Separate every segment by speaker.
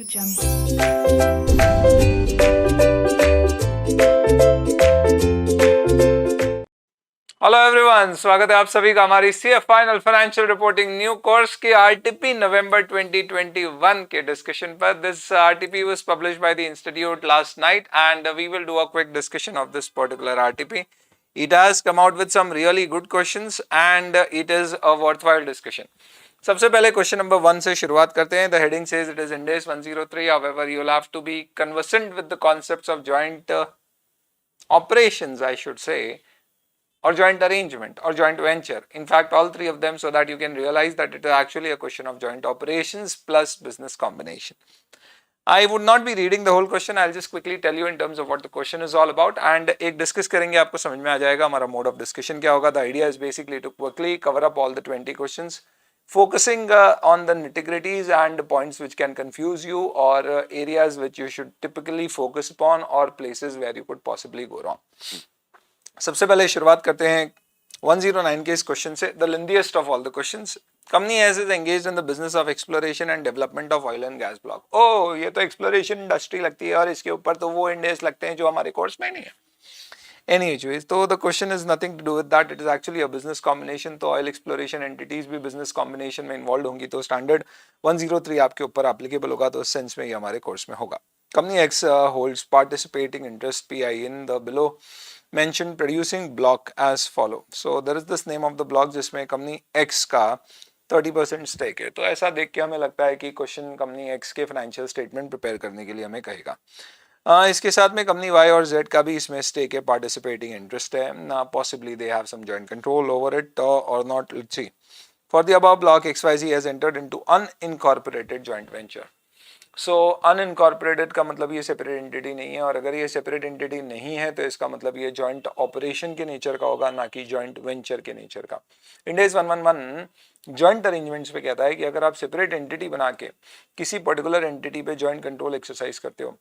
Speaker 1: Hello everyone, स्वागत है आप सभी का हमारी CF final financial reporting new course की आरटीपी नवंबर 2021 के डिस्कशन पर. This RTP was published by the institute last night and we will do a quick discussion of this particular RTP. It has come out with some really good questions and it is a worthwhile discussion. सबसे पहले question number 1 से शुरुआत करते हैं. The heading says it is Ind AS 103. However, you will have to be conversant with the concepts of joint operations, I should say, or joint arrangement or joint venture. In fact, all three of them, so that you can realize that it is actually a question of joint operations plus business combination. I would not be reading the whole question. I'll just quickly tell you in terms of what the question is all about and एक discuss करेंगे, आपको समझ में आ जाएगा हमारा mode of discussion क्या होगा. The idea is basically to quickly cover up all the 20 questions, focusing on the nitty-gritties and points which can confuse you or areas which you should typically focus upon or places where you could possibly go wrong. सबसे पहले शुरुआत करते हैं 109 के इस question से. The lengthiest of all the questions. Company as is engaged in the business of exploration and development of oil and gas block. Oh, ये तो एक्सप्लोरेशन इंडस्ट्री लगती है और इसके ऊपर तो वो इंडेस लगते हैं जो हमारे कोर्स में नहीं है. Anyways, तो the question is nothing to do with that. It is actually a business combination. तो ऑयल एक्सप्लोरेशन एंटिटीज भी बिजनेस कॉम्बिनेशन में इन्वॉल्व होंगी, तो स्टैंडर्ड 103 आपके ऊपर एप्लीकेबल होगा, तो उस सेंस में ये हमारे कोर्स में होगा. Company x holds participating interest pi in the below mentioned producing block as follow. So there is this name of the block जिसमें कंपनी X का 30% स्टेक है. तो ऐसा देख के हमें लगता है कि क्वेश्चन कंपनी X के फाइनेंशियल स्टेटमेंट प्रिपेयर करने के लिए हमें कहेगा. इसके साथ में कंपनी Y और Z का भी इसमें स्टेक है, पार्टिसिपेटिंग इंटरेस्ट है. Possibly they have some joint control over it और not. Let's see. For the above block XYZ has entered into unincorporated joint venture. So unincorporated का मतलब ये सेपरेट एंटिटी नहीं है, और अगर ये सेपरेट एंटिटी नहीं है तो इसका मतलब ये जॉइंट ऑपरेशन के नेचर का होगा, ना कि जॉइंट वेंचर के नेचर का. Ind AS 111 जॉइंट अरेंजमेंट्स पे कहता है कि अगर आप सेपरेट एंटिटी बना के किसी पर्टिकुलर एंटिटी पे जॉइंट कंट्रोल एक्सरसाइज करते हो,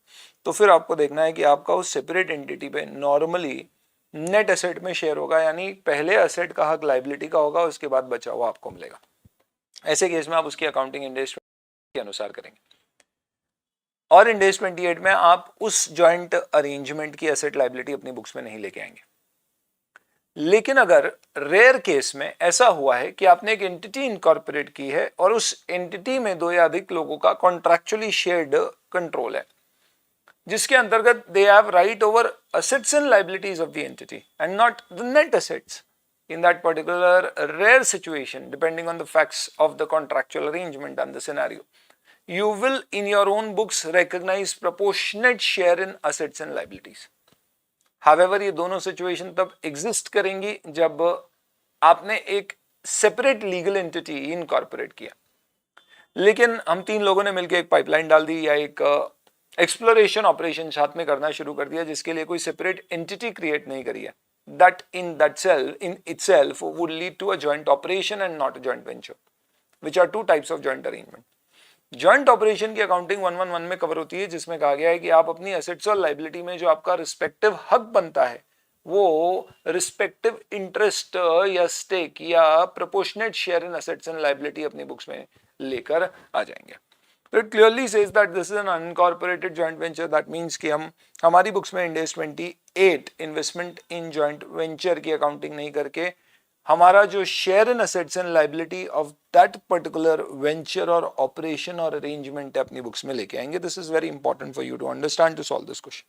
Speaker 1: तो फिर आपको देखना है कि आपका उस सेपरेट एंटिटी पे नॉर्मली नेट एसेट में शेयर होगा, यानी पहले एसेट का हक लाइबिलिटी का होगा, उसके बाद बचा हुआ आपको मिलेगा. ऐसे केस में आप उसकी अकाउंटिंग Ind AS के अनुसार करेंगे. और Ind AS 28 में आप उस जॉइंट अरेंजमेंट की एसेट लायबिलिटी अपनी बुक्स में नहीं लेके आएंगे. लेकिन अगर रेयर केस में ऐसा हुआ है कि आपने एक एंटिटी इनकॉर्पोरेट की है और उस एंटिटी में दो या अधिक लोगों का कॉन्ट्रैक्चुअली शेयर्ड कंट्रोल है, जिसके अंतर्गत they have right over assets and liabilities of the entity and not the net assets. In that particular rare situation, depending on the facts of the contractual arrangement and the scenario, you will in your own books recognize proportionate share in assets and liabilities. However, ये दोनों situation तब exist करेंगी जब आपने एक separate legal entity incorporate किया. लेकिन हम तीन लोगों ने मिलकर एक पाइपलाइन डाल दी या एक एक्सप्लोरेशन ऑपरेशन साथ में करना शुरू कर दिया, जिसके लिए कोई सेपरेट एंटिटी क्रिएट नहीं करी है. That in itself would lead to a joint operation and not a joint venture, which are two types of joint arrangement. Joint operation की अकाउंटिंग 111 में कवर होती है, जिसमें कहा गया है कि आप अपनी एसेट्स और लायबिलिटी में जो आपका रिस्पेक्टिव हक बनता है, वो रिस्पेक्टिव इंटरेस्ट या स्टेक या proportionate share in assets and liability अपनी बुक्स में लेकर आ जाएंगे. तो it clearly says that this is an unincorporated joint venture. That means कि हम हमारी बुक्स में Ind AS 28 investment in joint venture की अकाउंटिंग नहीं करके हमारा जो share in assets and liability of that particular venture और ऑपरेशन और अरेंजमेंट अपनी बुक्स में लेके आएंगे. This is very important for you to understand to solve this question.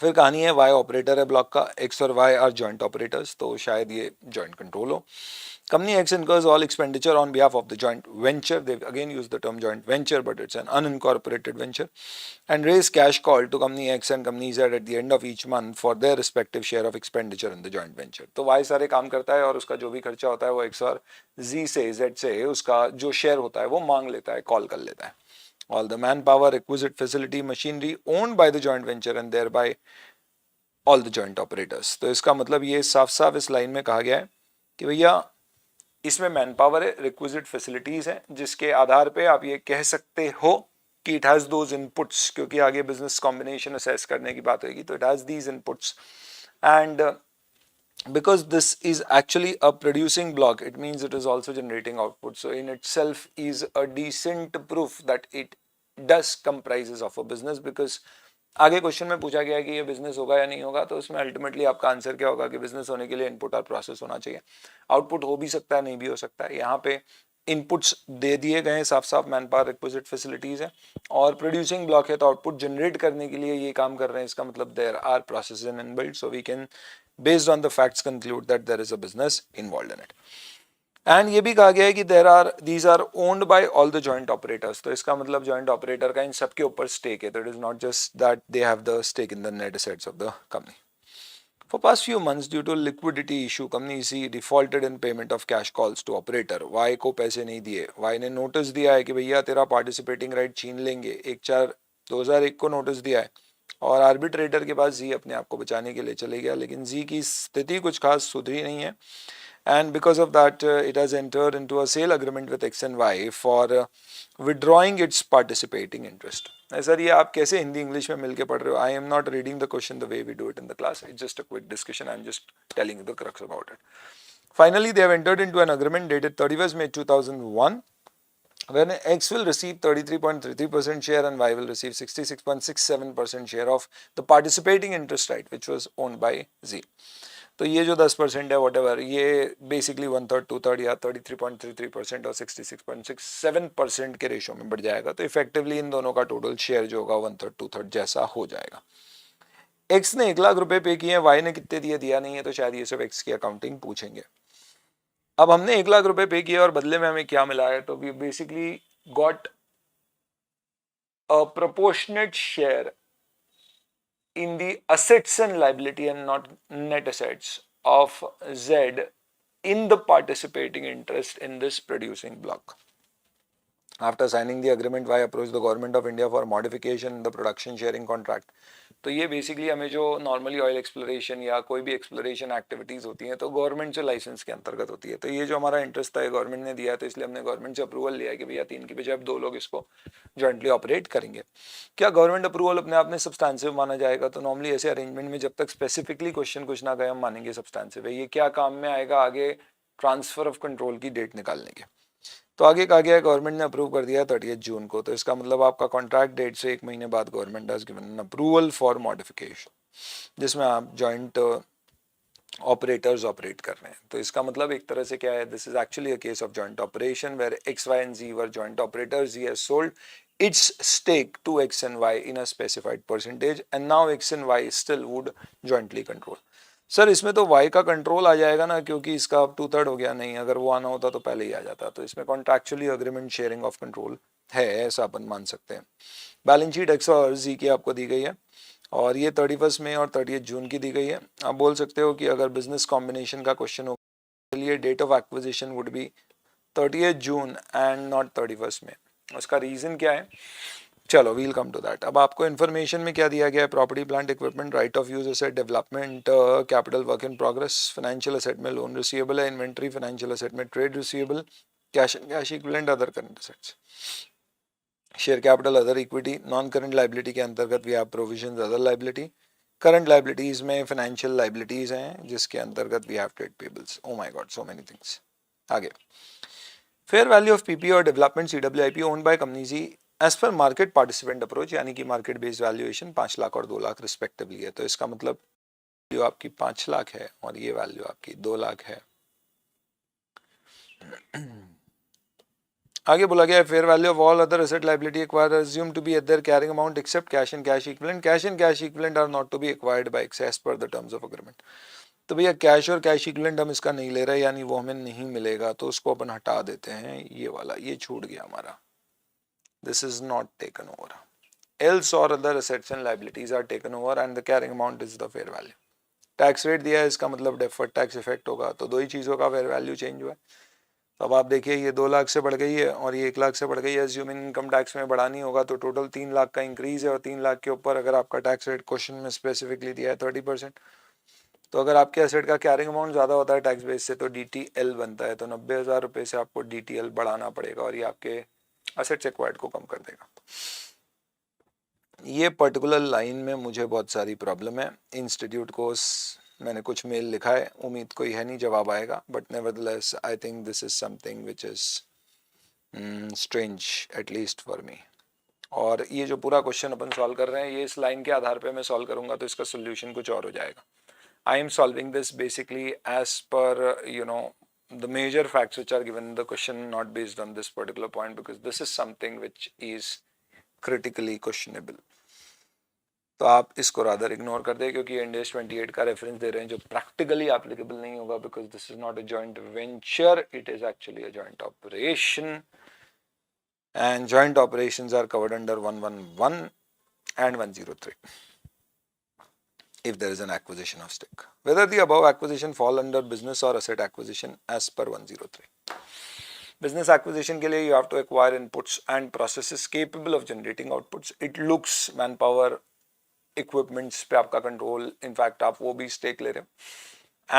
Speaker 1: फिर कहानी है Y ऑपरेटर है ब्लॉक का, X और Y आर जॉइंट ऑपरेटर्स, तो शायद ये जॉइंट कंट्रोल हो. Company X incurs all expenditure on behalf of the joint venture. They again use the term joint venture, but it's an unincorporated venture, and raise cash call to Company X and Company Z at the end of each month for their respective share of expenditure in the joint venture. तो Y सारे काम करता है और उसका जो भी खर्चा होता है वो X और Z से Z से उसका जो शेयर होता है वो मांग लेता है, कॉल कर लेता है. All the manpower, requisite facility, machinery owned by the joint venture and thereby all the joint operators. तो इसका मतलब ये साफ साफ इस लाइन में कहा गया है कि भैया इसमें मैन पावर है, रिक्विजिट फैसिलिटीज हैं, जिसके आधार पे आप ये कह सकते हो कि इट हैज दोज इनपुट्स, क्योंकि आगे बिजनेस कॉम्बिनेशन असेस करने की बात होगी, तो it has these inputs. And because this is actually a producing block, it means it is also generating output. So in itself is a decent proof that it does comprises of a business, because आगे question में पूछा गया कि ये business होगा या नहीं होगा, तो उसमें अल्टीमेटली आपका आंसर क्या होगा कि बिजनेस होने के लिए इनपुट और प्रोसेस होना चाहिए। आउटपुट हो भी सकता है, नहीं भी हो सकता है। यहाँ पे इनपुट्स दे दिए गए हैं, साफ साफ मैन पावर रिक्विजिट फैसिलिटीज है, और प्रोड्यूसिंग ब्लॉक है, तो आउटपुट जनरेट करने के लिए ये काम कर रहे हैं, इसका मतलब there are processes inbuilt, so we can based on the facts conclude that there is a business involved in it. And ये भी कहा गया है कि these are owned by all the joint operators, तो इसका मतलब जॉइंट ऑपरेटर का इन सबके ऊपर स्टेक है, तो it is not just that they have the stake in the net assets of the company. For past few months, due to liquidity issue, company C defaulted in payment of cash calls to operator. Y को पैसे नहीं दिए, Y ने notice दिया है कि भैया तेरा पार्टिसिपेटिंग राइट छीन लेंगे, 1/4/2001 को नोटिस दिया है, और आर्बिट्रेटर के पास जी अपने आप को बचाने के लिए चले गया, लेकिन जी की स्थिति कुछ खास सुधरी नहीं है, and because of that it has entered into a sale agreement with X and Y for withdrawing its participating interest. Sir ये आप कैसे हिंदी इंग्लिश में मिलके पढ़ रहे हो? I am not reading the question the way we do it in the class. It's just a quick discussion. I'm just telling you the crux about it. Finally, they have entered into an agreement dated 31st May 2001, when X will receive 33.33% share and Y will receive 66.67% share of the participating interest right, which was owned by Z. तो ये जो 10% है what ever, ये basically 1/3 2/3 या 33.33% और 66.67% के ratio में बढ़ जाएगा, तो इफेक्टिवली इन दोनों का टोटल शेयर जो होगा 1/3 2/3 जैसा हो जाएगा। एक्स ने 1 लाख रुपए पे किए हैं, वाई ने कितने दिए दिया नहीं है, तो शायद ये सब एक्स की अकाउंटिंग पूछेंगे। अब हमने 1 लाख रुपए पे किया और बदले में हमें क्या मिला है, तो we basically got a proportionate share in the assets and liability and not net assets of Z in the participating interest in this producing block. After signing the agreement, Y approached the government of India for modification in the production sharing contract. तो ये basically हमें जो normally oil exploration या कोई भी exploration activities होती हैं तो गवर्नमेंट से लाइसेंस के अंतर्गत होती है, तो ये जो हमारा इंटरेस्ट था गवर्नमेंट ने दिया है, तो इसलिए हमने गवर्नमेंट से अप्रूवल लिया है कि भैया 3 की बजाय अब 2 लोग इसको जॉइंटली ऑपरेट करेंगे। क्या गवर्नमेंट अप्रूवल अपने आप में सब्सटेंसिव माना जाएगा? तो नॉर्मली ऐसे अरेंजमेंट में जब तक स्पेसिफिकली क्वेश्चन कुछ ना कहे हम मानेंगे सब्सटेंसिव है। ये क्या काम में आएगा आगे ट्रांसफर ऑफ कंट्रोल की डेट निकालने के। तो आगे कहा गया गवर्नमेंट ने अप्रूव कर दिया 30 जून को, तो इसका मतलब आपका कॉन्ट्रैक्ट डेट से 1 महीने बाद government has given approval for modification, जिसमें आप जॉइंट ऑपरेटर्स ऑपरेट कर रहे हैं। तो इसका मतलब एक तरह से क्या है, this is actually a case of joint operation where X Y and G were joint operators, G has sold its stake to X and Y in a specified percentage and now X and Y still would jointly control. Sir इसमें तो Y का control आ जाएगा ना, क्योंकि इसका अब 2/3 हो गया, नहीं अगर वो आना होता तो पहले ही आ जाता, तो इसमें contractually agreement sharing of control है, ऐसा अपन मान सकते हैं। बैलेंस शीट एक्स और जी की आपको दी गई है और ये 31 मई और 30 जून की दी गई है। आप बोल सकते हो कि अगर बिजनेस कॉम्बिनेशन का क्वेश्चन हो तो लिए date of acquisition would be 30 June and not 31 May. उसका रीजन क्या है, चलो वील कम टू दैट। अब आपको इन्फॉर्मेशन में क्या दिया गया है, property plant equipment, right of use asset, development capital, work in progress, financial asset में लोन रिसीवेबल है, इन्वेंट्री फाइनेंशियल एसेट में trade receivable, cash and cash equivalent, other current assets, share capital, other equity, non current liability के अंतर्गत we have provisions other liability, current liabilities में financial liabilities हैं जिसके अंतर्गत we have trade payables. Oh my God so many things. आगे fair value of PP और development CWIP owned by company G as per market participant approach, यानी कि market based valuation 5 lakh और 2 lakh respectively है। तो इसका मतलब वैल्यू आपकी 5 लाख है और ये वैल्यू आपकी 2 लाख है। आगे बोला गया है fair value of all other asset liability acquired assume to be at their carrying amount except cash and cash equivalent, cash and cash equivalent are not to be acquired by X as per the terms of agreement. तो भैया cash और cash equivalent हम इसका नहीं ले रहे, यानी वो हमें नहीं मिलेगा, तो उसको अपन हटा देते हैं, ये वाला ये छूट गया हमारा, this is not taken over, else or other assets and liabilities are taken over and the carrying amount is the fair value। Tax rate दिया है, इसका मतलब डेफर्ड टैक्स इफेक्ट होगा, तो 2 ही चीज़ों का फेयर वैल्यू चेंज हुआ है। तो अब आप देखिए ये 2 लाख से बढ़ गई है और ये 1 लाख से बढ़ गई है। अज्यूमिंग इनकम टैक्स में बढ़ानी होगा तो टोटल 3 लाख का इंक्रीज है और 3 लाख के ऊपर अगर आपका टैक्स रेट क्वेश्चन में स्पेसिफिकली दिया है 30%, तो अगर आपके एसेट का कैरिंग अमाउंट ज़्यादा होता है टैक्स बेस से तो DTL बनता है, तो 90,000 रुपये से आपको DTL बढ़ाना पड़ेगा और ये आपके एसेट्स एक्वायर्ड को कम कर देगा। ये पर्टिकुलर लाइन में मुझे बहुत सारी प्रॉब्लम है। इंस्टीट्यूट को मैंने कुछ मेल लिखा है, उम्मीद कोई है नहीं जवाब आएगा, but nevertheless I think this is something which is strange at least for me. और ये जो पूरा क्वेश्चन अपन सॉल्व कर रहे हैं ये इस लाइन के आधार पे मैं सॉल्व करूंगा तो इसका सोल्यूशन कुछ और हो जाएगा. I am solving this basically as per the major facts which are given in the question, not based on this particular point, because this is something which is critically questionable. तो आप इसको rather ignore कर दें क्योंकि इंडेस 28 का reference दे रहे हैं जो प्रैक्टिकली एप्लीकेबल नहीं होगा, because this is not a joint venture, it is actually a joint operation, and joint operations are covered under 111 and 103 if there is an acquisition of stake. Whether the above acquisition fall under business or asset acquisition as per 103. Business acquisition के लिए you have to acquire inputs and processes capable of generating outputs. It looks manpower, equipments पे आपका control, in fact आप वो भी stake ले रहे हो.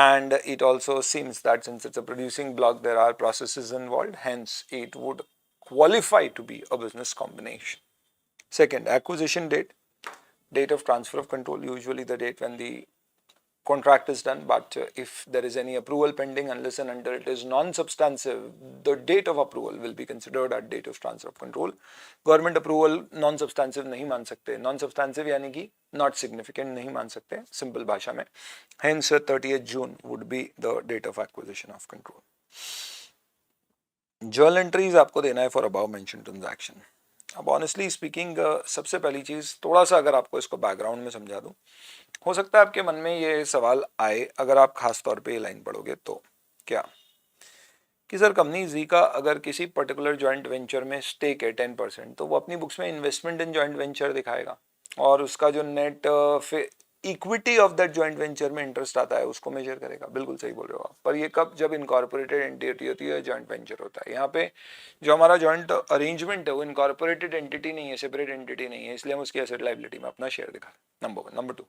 Speaker 1: And it also seems that since it's a producing block there are processes involved, hence it would qualify to be a business combination. Second, acquisition date. Date of transfer of control, usually the date when the contract is done, but if there is any approval pending, unless and until it is non-substantive, the date of approval will be considered at date of transfer of control. Government approval non-substantive नहीं मान सकते, non-substantive यानी कि not significant नहीं मान सकते simple भाषा में. Hence 30th June would be the date of acquisition of control. Journal entries आपको देना है for above mentioned transaction. अब ऑनेस्टली स्पीकिंग सबसे पहली चीज़ थोड़ा सा अगर आपको इसको बैकग्राउंड में समझा दूं, हो सकता है आपके मन में ये सवाल आए अगर आप खास तौर पे ये लाइन पढ़ोगे तो, क्या कि सर कंपनी जी का अगर किसी पर्टिकुलर जॉइंट वेंचर में स्टेक है 10% तो वो अपनी बुक्स में इन्वेस्टमेंट इन जॉइंट वेंचर दिखाएगा और उसका जो net equity of that joint venture में इंटरेस्ट आता है उसको मेजर करेगा. बिल्कुल सही बोल रहे हो आप, पर ये कब, जब इनकॉर्पोरेटेड एंटिटी होती है, जॉइंट वेंचर होता है. यहाँ पे जो हमारा जॉइंट अरेंजमेंट है वो इनकॉर्पोरेटेड एंटिटी नहीं है, सेपरेट एंटिटी नहीं है, इसलिए हम उसकी एसेट लायबिलिटी में अपना शेयर दिखा. Number one. Number two,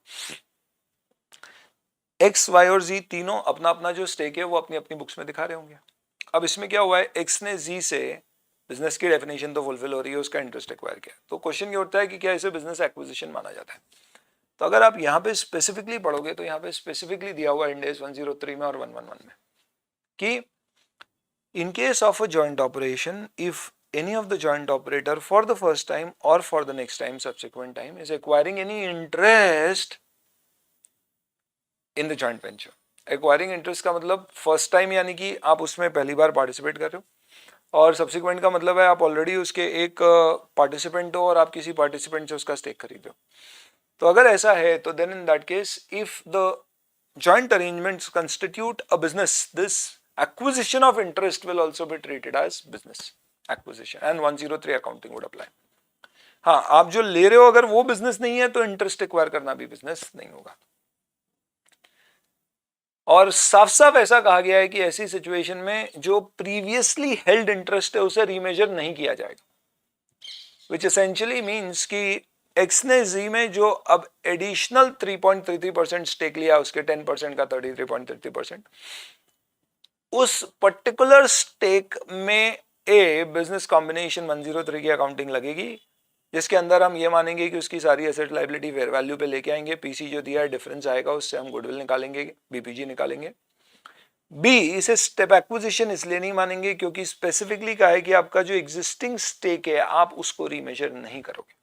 Speaker 1: X, Y और जी तीनों अपना अपना जो स्टेक है वो अपनी अपनी बुक्स में दिखा रहे होंगे. अब इसमें क्या हुआ है, एक्स ने जी से बिजनेस की डेफिनेशन तो फुलफिल हो रही है, उसका इंटरेस्ट एक्वायर किया, तो क्वेश्चन ये उठता है कि क्या इसे बिजनेस एक्विजिशन माना जाता है. तो अगर आप यहाँ पे स्पेसिफिकली पढ़ोगे तो यहाँ पे स्पेसिफिकली दिया हुआ इंड 103 में और 111 में कि in case of a joint operation if any of the joint operator for the first time or for the next time subsequent time is acquiring any interest in the joint venture. Acquiring interest का मतलब first time यानी कि आप उसमें पहली बार participate कर रहे हो और subsequent का मतलब है आप ऑलरेडी उसके एक participant हो और आप किसी participant से उसका stake खरीद रहे हो. तो अगर ऐसा है तो then in that case if the joint arrangements constitute a business, this acquisition of interest will also be treated as business acquisition and 103 accounting would apply. हाँ, आप जो ले रहे हो अगर वो बिजनेस नहीं है तो इंटरेस्ट एक्वायर करना भी बिजनेस नहीं होगा. और साफ साफ ऐसा कहा गया है कि ऐसी सिचुएशन में जो प्रीवियसली हेल्ड इंटरेस्ट है उसे रीमेजर नहीं किया जाएगा, विच एसेंशियली मीन्स कि एक्स ने जी में जो अब एडिशनल 3.33% स्टेक लिया उसके 10% का 33.33%, उस पर्टिकुलर स्टेक में ए बिजनेस कॉम्बिनेशन 103 की अकाउंटिंग लगेगी जिसके अंदर हम ये मानेंगे कि उसकी सारी एसेट लायबिलिटी फेयर वैल्यू पे लेके आएंगे, पीसी जो दिया है डिफरेंस आएगा उससे हम गुडविल निकालेंगे, बीपीजी निकालेंगे. बी, इसे स्टेप एक्विजिशन इसलिए नहीं मानेंगे क्योंकि स्पेसिफिकली कहा है कि आपका जो एग्जिस्टिंग स्टेक है आप उसको रीमेजर नहीं करोगे.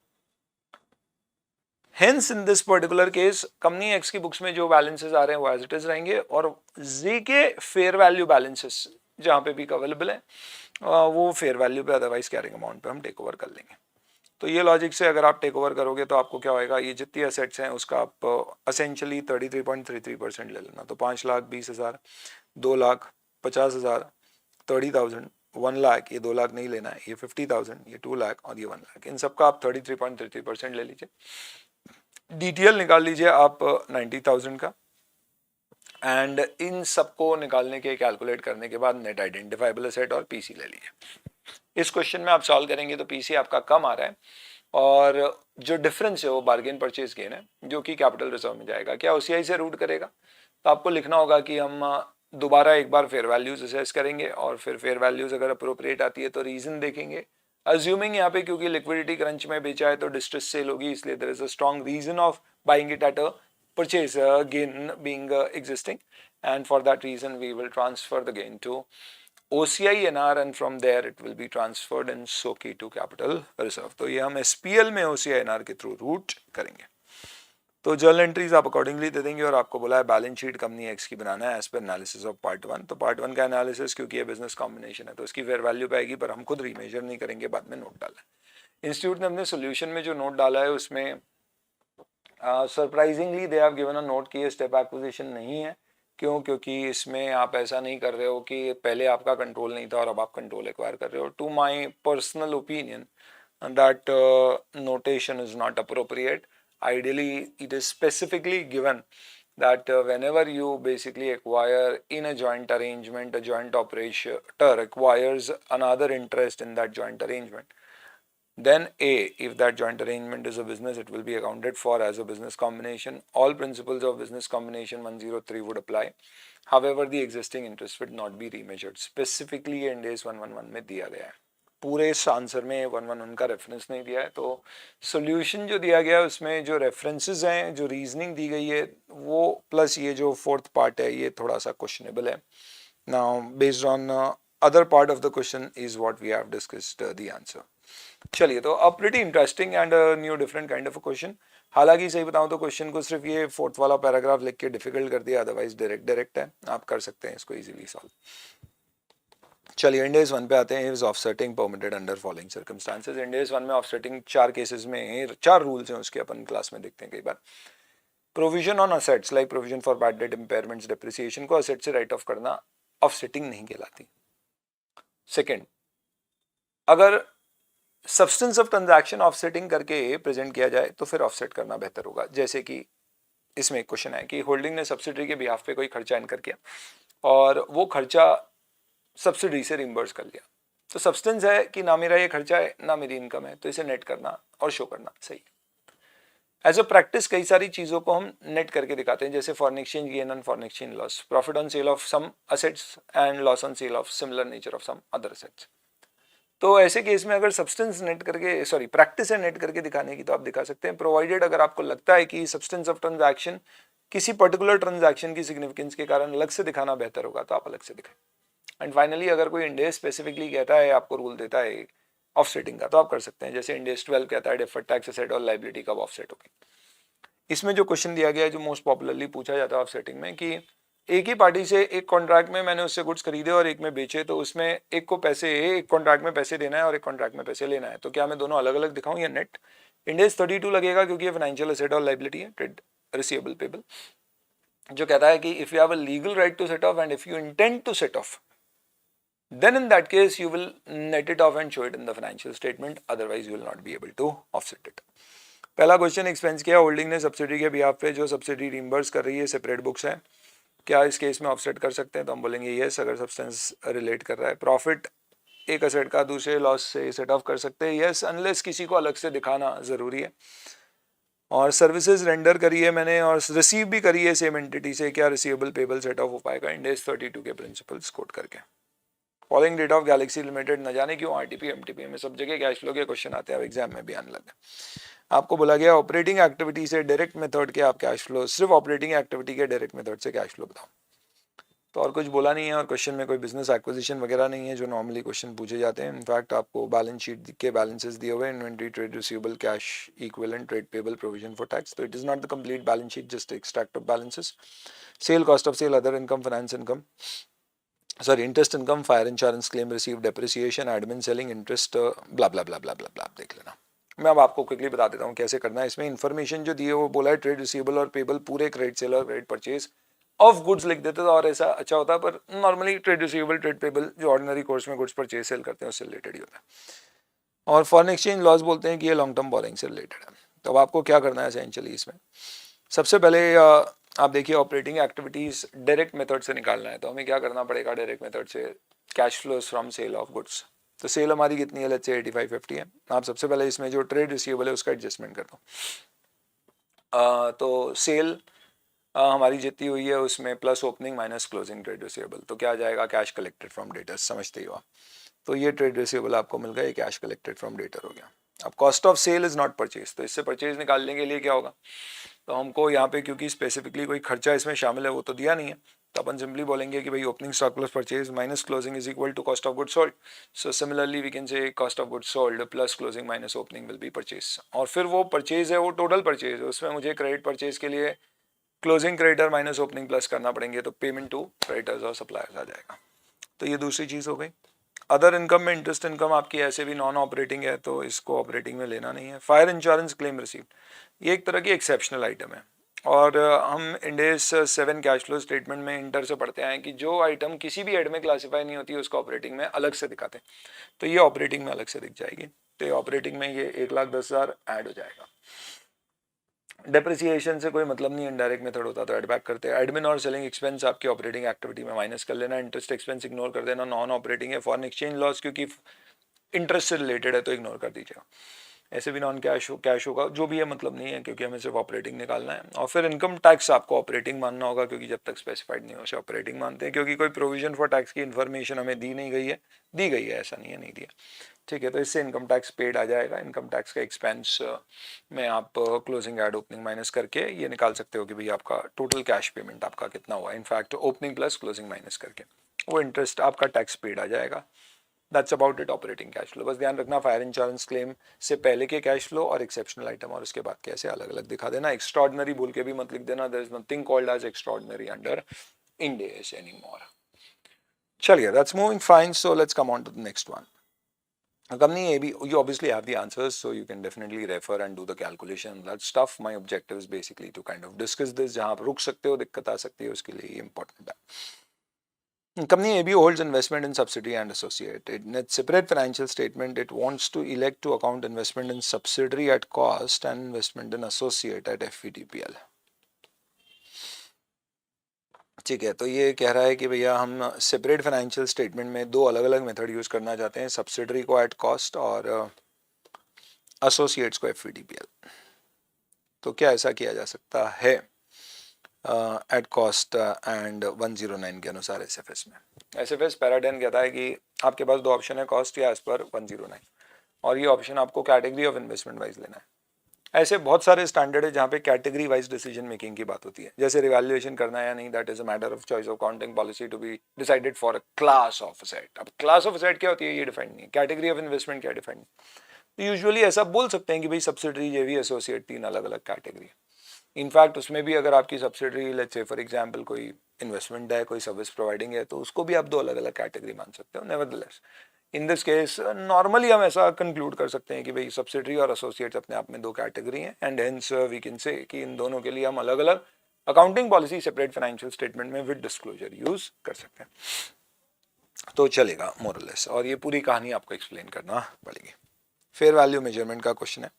Speaker 1: Hence in this particular case company x की बुक्स में जो बैलेंसेस आ रहे हैं वो एज इट इज रहेंगे और जी के फेयर वैल्यू बैलेंसेस जहां पे भी अवेलेबल है वो फेयर वैल्यू पे अदरवाइज कैरिंग अमाउंट पे हम टेक ओवर कर लेंगे. तो ये लॉजिक से अगर आप टेक ओवर करोगे तो आपको क्या होएगा, ये जितनी एसेट्स हैं उसका आप असेंशियली 33.33% ले लेना. तो 5,20,000, 2,50,000, 30,000, 1 लाख, ये 2 लाख नहीं लेना है, ये 50,000, ये 2 लाख और ये 1 लाख, इन सबका आप 33.33% ले लीजिए. डीटीएल निकाल लीजिए आप 90,000 का एंड इन सबको निकालने के कैलकुलेट करने के बाद नेट आइडेंटिफाइबल एसेट और पीसी ले लीजिए. इस क्वेश्चन में आप सॉल्व करेंगे तो पीसी आपका कम आ रहा है और जो डिफरेंस है वो बार्गेन परचेज गेन है जो कि कैपिटल रिजर्व में जाएगा. क्या ओसीआई से रूट करेगा, तो आपको लिखना होगा कि हम दोबारा एक बार फेयर वैल्यूज असेस करेंगे और फिर फेयर वैल्यूज अगर अप्रोप्रिएट आती है तो रीजन देखेंगे. अज्यूमिंग यहाँ पे क्योंकि लिक्विडिटी क्रंच में बेचा है तो डिस्ट्रेस सेल होगी, इसलिए there is a strong reason of buying it at a purchase gain being existing, and for that reason we will transfer the gain to OCI NR and from there it will be transferred in SOCI to capital reserve. तो ये हम SPL में OCI NR के through root करेंगे. तो journal entries आप accordingly they देंगे और आपको बोला है बैलेंस शीट कंपनी एक्स की बनाना है as per analysis of part 1. तो पार्ट 1 का एनालिसिस क्योंकि ये बिजनेस कॉम्बिनेशन है तो इसकी फेयर वैल्यू पे आएगी, पर हम खुद रीमेजर नहीं करेंगे, बाद में नोट डाला है. इंस्टीट्यूट ने अपने सोल्यूशन में जो नोट डाला है उसमें surprisingly they have given a note कि ये स्टेप एक्विजिशन नहीं है. क्यों? क्योंकि इसमें आप ऐसा नहीं कर रहे हो कि पहले आपका कंट्रोल नहीं था और अब आप कंट्रोल एक्वायर कर रहे हो. To my personal opinion that notation is not appropriate. Ideally, it is specifically given that whenever you basically acquire in a joint arrangement, a joint operator acquires another interest in that joint arrangement, then A, if that joint arrangement is a business, it will be accounted for as a business combination. All principles of business combination 103 would apply. However, the existing interest would not be remeasured. Specifically Ind AS 111 में दिया गया है. पूरे इस answer में 111 का reference नहीं दिया है. तो सोल्यूशन जो दिया गया है उसमें जो रेफरेंसेस हैं, जो रीजनिंग दी गई है वो प्लस ये जो फोर्थ पार्ट है ये थोड़ा सा क्वेश्चनेबल है. Now based on other part of the question is what we have discussed the answer. चलिए, तो a pretty interesting and new different kind of a question. हालांकि सही बताऊं तो क्वेश्चन को सिर्फ ये फोर्थ वाला पैराग्राफ लिख के डिफिकल्ट कर दिया, अदरवाइज डायरेक्ट है, आप कर सकते हैं इसको इजीली सॉल्व. चलिए, Ind AS 1 पे आते हैं. Is offsetting permitted under following circumstances. Ind AS 1 में ऑफसेटिंग 4 केसेस में 4 रूल्स हैं उसके, अपन क्लास में देखते हैं कई बार. Provision on assets like provision for bad debt, impairments, depreciation को असेट से राइट ऑफ करना ऑफसेटिंग नहीं कहलाती. सेकेंड, अगर सब्सटेंस ऑफ ट्रांजैक्शन ऑफसेटिंग करके प्रेजेंट किया जाए तो फिर ऑफसेट करना बेहतर होगा. जैसे कि इसमें एक क्वेश्चन है कि होल्डिंग ने सब्सिडरी के बिहाफ पे कोई खर्चा इनकर किया और वो खर्चा सब्सिडी से रिम्बर्स कर लिया. तो सब्सटेंस है कि ना मेरा ये खर्चा है ना मेरी इनकम है, तो इसे नेट करना और शो करना सही है. एज अ प्रैक्टिस कई सारी चीज़ों को हम नेट करके दिखाते हैं, जैसे foreign exchange gain and foreign exchange loss, profit on sale of some assets and loss on sale of similar nature of some other assets. तो ऐसे केस में अगर सब्सटेंस नेट करके प्रैक्टिस है नेट करके दिखाने की तो आप दिखा सकते हैं, प्रोवाइडेड अगर आपको लगता है कि सब्सटेंस ऑफ ट्रांजैक्शन किसी पर्टिकुलर ट्रांजैक्शन की सिग्निफिकेंस के कारण अलग से दिखाना बेहतर होगा तो आप अलग से दिखाएं. एंड फाइनली, अगर कोई Ind AS स्पेसिफिकली कहता है, आपको रूल देता है ऑफसेटिंग का, तो आप कर सकते हैं. जैसे Ind AS 12 कहता है डिफर्ड टैक्स एसेट और लायबिलिटी कब ऑफसेट होगी. इसमें जो क्वेश्चन दिया गया है जो मोस्ट पॉपुलरली पूछा जाता है ऑफसेटिंग में कि एक ही पार्टी से एक कॉन्ट्रैक्ट में मैंने उससे गुड्स खरीदे और एक में बेचे, तो उसमें एक को पैसे, एक कॉन्ट्रैक्ट में पैसे देना है और एक कॉन्ट्रैक्ट में पैसे लेना है, तो क्या मैं दोनों अलग अलग दिखाऊं या नेट. Ind AS 32 लगेगा क्योंकि ये फाइनेंशियल एसेट और लायबिलिटी है, ट्रेड रिसीवेबल पेबल, जो कहता है कि if you have a legal right to set off and if you intend to set off, then in that case you will net it off and show it in the financial statement, otherwise you will not be able to offset it. पहला question, expense किया holding ने subsidy के behalf पे, जो subsidy reimburse कर रही है separate books है, क्या इस केस में ऑफसेट कर सकते हैं? तो हम बोलेंगे यस, अगर सब्सटेंस रिलेट कर रहा है. प्रॉफिट एक असेट का दूसरे लॉस से सेट ऑफ कर सकते हैं, यस, अनलेस किसी को अलग से दिखाना जरूरी है. और सर्विसेज रेंडर करी है मैंने और रिसीव भी करी है सेम एंटिटी से, क्या रिसीवेबल पेबल सेट ऑफ हो पाएगा Ind AS 32 के प्रिंसिपल्स कोट करके. Following date of Galaxy limited, न जाने क्यों आरटीपी एमटीपी में सब जगह कैश फ्लो के क्वेश्चन आते हैं, एग्जाम में भी आने लगे. आपको बोला गया ऑपरेटिंग एक्टिविटी से डायरेक्ट मेथड के आप कैश फ्लो, सिर्फ ऑपरेटिंग एक्टिविटी के डायरेक्ट मेथड से कैश फ्लो बताओ. तो और कुछ बोला नहीं है और क्वेश्चन में कोई बिजनेस एक्विजिशन वगैरह नहीं है जो नॉर्मली क्वेश्चन पूछे जाते हैं. इनफैक्ट आपको बैलेंस शीट के बैलेंसेस दिए हुए, inventory, trade receivable, cash equivalent, trade payable, provision for tax. तो it is not the complete balance sheet, just extract of balances. Sale, cost of sale, other income, finance income, interest income, fire insurance claim receive, depreciation, admin, selling, interest, blah blah blah blah blah blah, देख लेना. मैं अब आपको quickly बता देता हूँ कैसे करना है. इसमें इन्फॉर्मेशन जो दी है वो बोला है ट्रेड रिसीवेबल और पेबल पूरे क्रेडिट सेल और क्रेडिट परचेज ऑफ गुड्स लिख देते तो और ऐसा अच्छा होता है, पर normally trade receivable, trade payable जो ऑर्डिनरी कोर्स में गुड्स परचेज सेल करते हैं उससे रिलेटेड ही होता है. और फॉरेन एक्सचेंज लॉस बोलते हैं कि ये लॉन्ग टर्म बोरिंग से रिलेटेड है. तो अब आपको क्या करना है एसेंशियली इसमें, सबसे पहले आप देखिए ऑपरेटिंग एक्टिविटीज डायरेक्ट मेथड से निकालना है. तो हमें क्या करना पड़ेगा डायरेक्ट मेथड से, cash flows from sale of goods. तो सेल हमारी कितनी है, लेट्स से 8550 है. आप सबसे पहले इसमें जो ट्रेड रिसीवेबल है उसका एडजस्टमेंट कर दो. तो सेल हमारी जितनी हुई है उसमें plus opening minus closing trade receivable, तो क्या आ जाएगा, कैश कलेक्टेड फ्रॉम डेटर्स, समझते ही हो आप. तो ये ट्रेड रिसीवेबल आपको मिल गया, ये कैश कलेक्टेड फ्रॉम डेटर हो गया. अब cost of sale is not purchase, तो इससे परचेज निकालने के लिए क्या होगा, तो हमको यहाँ पे क्योंकि स्पेसिफिकली कोई खर्चा इसमें शामिल है वो तो दिया नहीं है, तो अपन सिंपली बोलेंगे कि भाई opening stock plus purchase minus closing is equal to cost of good sold. So similarly we can say cost of good sold plus closing minus opening will be purchase. और फिर वो परचेज है वो total purchase है, उसमें मुझे credit purchase के लिए closing creditor minus opening plus करना पड़ेंगे, तो पेमेंट टू क्रेडिटर्स और सप्लायर्स आ जाएगा. तो ये दूसरी चीज़ हो गई. अदर इनकम में इंटरेस्ट इनकम आपकी ऐसे भी नॉन ऑपरेटिंग है तो इसको ऑपरेटिंग में लेना नहीं है. फायर इंश्योरेंस क्लेम रिसीव्ड, ये एक तरह की एक्सेप्शनल आइटम है और हम इंडेस 7 कैश फ्लो स्टेटमेंट में इंटर से पढ़ते हैं कि जो आइटम किसी भी हेड में क्लासीफाई नहीं होती है उसको ऑपरेटिंग में अलग से दिखाते हैं, तो ये ऑपरेटिंग में अलग से दिख जाएगी. तो ये ऑपरेटिंग में ये 1,10,000 ऐड हो जाएगा. डेप्रिसिएशन से कोई मतलब नहीं, इनडायरेक्ट मेथड होता तो एड बैक करते हैं. एडमिन और सेलिंग एक्सपेंस आपकी ऑपरेटिंग एक्टिविटी में माइनस कर लेना. इंटरेस्ट एक्सपेंस इग्नोर कर देना, नॉन ऑपरेटिंग है. फॉरेन एक्सचेंज लॉस क्योंकि इंटरेस्ट से रिलेटेड है तो इग्नोर कर दीजिएगा. ऐसे भी नॉन कैश होगा, जो भी है मतलब नहीं है क्योंकि हमें सिर्फ ऑपरेटिंग निकालना है. और फिर इनकम टैक्स आपको ऑपरेटिंग मानना होगा क्योंकि जब तक स्पेसिफाइड नहीं हो उसे ऑपरेटिंग मानते हैं, क्योंकि कोई प्रोविजन फॉर टैक्स की इन्फॉर्मेशन हमें दी नहीं गई है. दी गई है, ऐसा नहीं है नहीं दिया, ठीक है. तो इससे इनकम टैक्स पेड आ जाएगा. इनकम टैक्स का एक्सपेंस में आप क्लोजिंग एड ओपनिंग माइनस करके ये निकाल सकते हो कि भाई आपका टोटल कैश पेमेंट आपका कितना हुआ. In fact opening plus closing minus करके वो इंटरेस्ट आपका टैक्स पेड आ जाएगा. That's about it operating cash flow. बस ध्यान रखना फायर इंश्योरेंस क्लेम से पहले के कैश फ्लो और एक्सेप्शनल आइटम और उसके बाद कैसे अलग अलग दिखा देना. एक्स्ट्रॉर्डनरी बोल के भी मत लिख देना. There is nothing called as extraordinary under Ind AS anymore. चलिए, that's moving fine. So let's come on to the next one. Company AB, you obviously have the answers, so you can definitely refer and do the calculation. That stuff. My objective is basically to kind of discuss this. जहाँ आप रुक सकते हो, दिक्कत आ सकती है, उसके लिए important है. Company AB holds investment in subsidiary and associate. In its separate financial statement, it wants to elect to account investment in subsidiary at cost and investment in associate at FVTPL. ठीक है, तो ये कह रहा है कि भैया हम सेपरेट फाइनेंशियल स्टेटमेंट में दो अलग अलग मेथड यूज करना चाहते हैं, सब्सिडरी को एट कॉस्ट और एसोसिएट्स को FVTPL. तो क्या ऐसा किया जा सकता है एट कॉस्ट एंड 109 के अनुसार SFS में. SFS पैराडाइन कहता है कि आपके पास दो ऑप्शन है, कॉस्ट या एज पर 109, और ये ऑप्शन आपको कैटेगरी ऑफ इन्वेस्टमेंट वाइज लेना है. ऐसे बहुत सारे स्टैंडर्ड है जहाँ पे कैटेगरी वाइज डिसीजन मेकिंग की बात होती है, जैसे रिवैल्यूएशन करना है या नहीं, that is a matter of choice of accounting policy to be decided for a class of asset. अब क्लास ऑफ असेट क्या होती है ये डिफाइंड नहीं है, कैटेगरी ऑफ इन्वेस्टमेंट क्या डिफाइंड नहीं. तो यूजुअली ऐसा बोल सकते हैं कि भाई सब्सिडरी जेवी एसोसिएट 3 अलग अलग कैटेगरी है. इनफैक्ट उसमें भी अगर आपकी subsidiary let's say for example कोई इन्वेस्टमेंट है, कोई सर्विस प्रोवाइडिंग है, तो उसको भी आप दो अलग अलग कैटेगरी मान सकते हो. Nevertheless in this case normally हम ऐसा कंक्लूड कर सकते हैं कि भाई सब्सिडरी और एसोसिएट्स अपने आप में दो कैटेगरी हैं, एंड हेंस वी कैन से कि इन दोनों के लिए हम अलग अलग accounting policy separate financial statement में विद डिस्क्लोजर यूज कर सकते हैं. तो चलेगा मोरलेस, और ये पूरी कहानी आपको एक्सप्लेन करना पड़ेगी. फेयर वैल्यू मेजरमेंट का क्वेश्चन है.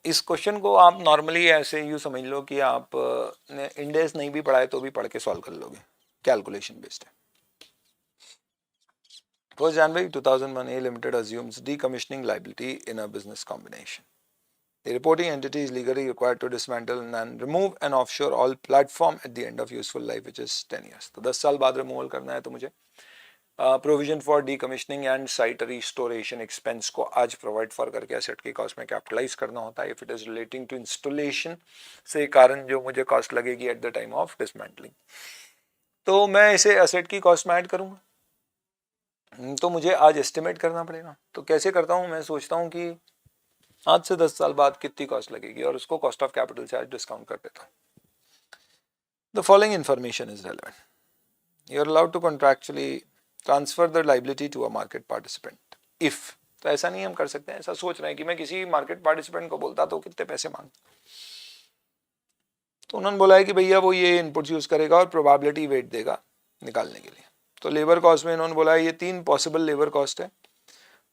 Speaker 1: इस क्वेश्चन को आप नॉर्मली ऐसे यूँ समझ लो कि आप इंडेस नहीं भी पढ़ाए तो भी पढ़ के सॉल्व कर लोगे, कैलकुलेशन बेस्ड है. 1st January 2001, A Limited assumes decommissioning liability in a business combination. The reporting entity is legally required to dismantle and remove an offshore oil platform at the end of useful life, which is 10 years. तो 10 साल बाद removal करना है, तो मुझे provision for decommissioning and site restoration expense को आज provide for करके एसेट की कॉस्ट में कैपिटलाइज करना होता है if it is relating to installation से कारण जो मुझे कॉस्ट लगेगी at the time of dismantling. तो मैं इसे एसेट की कॉस्ट में ऐड करूंगा, तो मुझे आज एस्टिमेट करना पड़ेगा. तो कैसे करता हूँ, मैं सोचता हूँ कि आज से 10 साल बाद कितनी कॉस्ट लगेगी और उसको कॉस्ट ऑफ कैपिटल से आज डिस्काउंट कर देता हूँ. The following information is relevant. You are allowed to contractually transfer the liability to a market participant if. तो ऐसा नहीं हम कर सकते हैं, ऐसा सोच रहे हैं कि मैं किसी मार्केट पार्टिसिपेंट को बोलता तो कितने पैसे मांग, तो उन्होंने बोला है कि भैया वो ये इनपुट्स यूज करेगा और प्रोबेबिलिटी वेट देगा निकालने के लिए. तो लेबर कॉस्ट में इन्होंने बोला है ये 3 पॉसिबल लेबर कॉस्ट है.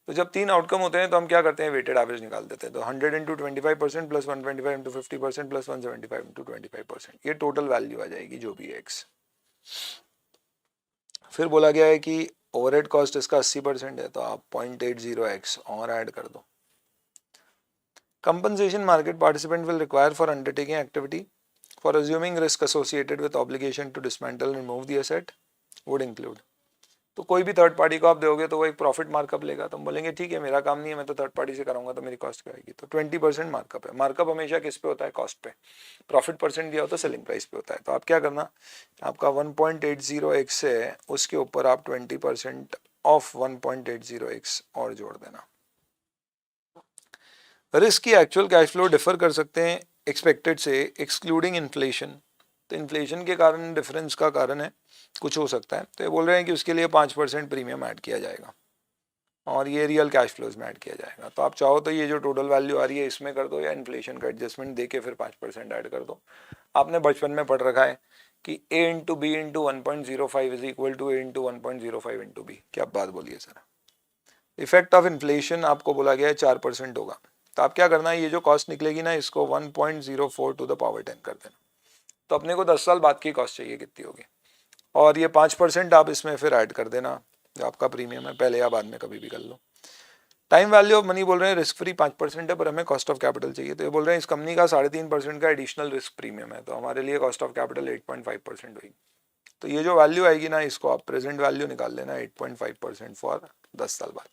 Speaker 1: तो जब 3 आउटकम होते हैं तो हम क्या करते हैं, वेटेड एवरेज निकाल देते हैं. तो 100 into 25% plus 125 into 50% plus 175 into 25%, ये टोटल वैल्यू आ जाएगी जो भी एक्स. फिर बोला गया है कि ओवरहेड कॉस्ट इसका 80% है, तो आप 0.80x और ऐड कर दो. Compensation market participant will require for undertaking activity for assuming risk associated with obligation to dismantle and remove the asset would include तो कोई भी थर्ड पार्टी को आप दोगे तो वो एक प्रॉफिट मार्कअप लेगा, तो हम बोलेंगे ठीक है मेरा काम नहीं है, मैं तो थर्ड पार्टी से कराऊंगा तो मेरी कॉस्ट क्या आएगी, तो 20% मार्कअप है। मार्कअप हमेशा किस पे होता है? कॉस्ट पे। प्रॉफिट परसेंट दिया हो तो सेलिंग प्राइस पे होता है। तो आप क्या करना, आपका 1.80x है उसके ऊपर आप 20% ऑफ 1.80x और जोड़ देना। रिस्क की एक्चुअल कैश फ्लो डिफर कर सकते हैं एक्सपेक्टेड से एक्सक्लूडिंग इन्फ्लेशन, तो इन्फ्लेशन के कारण डिफरेंस का कारण है, कुछ हो सकता है। तो ये बोल रहे हैं कि उसके लिए 5% प्रीमियम ऐड किया जाएगा और ये रियल कैश फ्लोज में ऐड किया जाएगा। तो आप चाहो तो ये जो टोटल वैल्यू आ रही है इसमें कर दो या इन्फ्लेशन का एडजस्टमेंट दे के फिर 5% ऐड कर दो। आपने बचपन में पढ़ रखा है कि a into B into 1.05 is equal to a into 1.05 into B. क्या बात बोलिए सर। इफेक्ट ऑफ इन्फ्लेशन आपको बोला गया है 4% होगा। तो आप क्या करना है, ये जो कॉस्ट निकलेगी ना इसको 1.04 टू द पावर 10 कर देना। तो अपने को 10 साल बाद की कॉस्ट चाहिए कितनी होगी, और ये 5% आप इसमें फिर ऐड कर देना जो आपका प्रीमियम है, पहले या बाद में कभी भी कर लो। टाइम वैल्यू ऑफ मनी बोल रहे हैं रिस्क फ्री 5% है, पर हमें कॉस्ट ऑफ कैपिटल चाहिए। तो ये बोल रहे हैं इस कंपनी का 3.5% का एडिशनल रिस्क प्रीमियम है, तो हमारे लिए कॉस्ट ऑफ कैपिटल 8.5% हुई। तो ये जो वैल्यू आएगी ना इसको आप प्रेजेंट वैल्यू निकाल लेना 8.5% फॉर 10 साल बाद,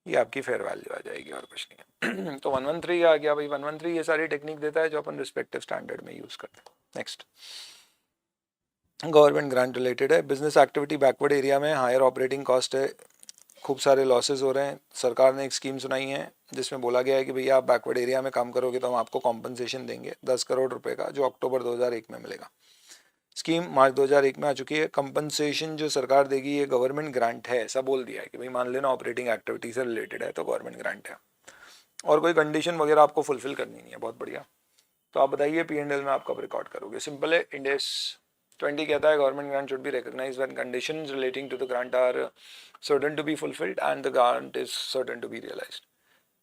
Speaker 1: ये आपकी फेयर वैल्यू आ जाएगी और कुछ नहीं है। तो 113 आ गया भाई। 113 ये सारी टेक्निक देता है जो अपन रिस्पेक्टिव स्टैंडर्ड में यूज करते हैं। नेक्स्ट गवर्नमेंट ग्रांट रिलेटेड है। बिजनेस एक्टिविटी बैकवर्ड एरिया में हायर ऑपरेटिंग कॉस्ट है, खूब सारे लॉसेस हो रहे हैं। सरकार ने एक स्कीम सुनाई है जिसमें बोला गया है कि भैया आप बैकवर्ड एरिया में काम करोगे तो हम आपको कॉम्पनसेशन देंगे 10 करोड़ रुपए का, जो अक्टूबर 2001 में मिलेगा। स्कीम मार्च 2001 में आ चुकी है। कंपनसेशन जो सरकार देगी ये गवर्नमेंट ग्रांट है, ऐसा बोल दिया है कि भाई मान लेना ऑपरेटिंग एक्टिविटी से रिलेटेड है तो गवर्नमेंट ग्रांट है, और कोई कंडीशन वगैरह आपको फुलफिल करनी नहीं है। बहुत बढ़िया। तो आप बताइए P&L में आप कब रिकॉर्ड करोगे? सिंपल है। इंड AS 20 कहता है government grant should be recognized when conditions relating to the grant are certain to be fulfilled and the grant is certain to be realized.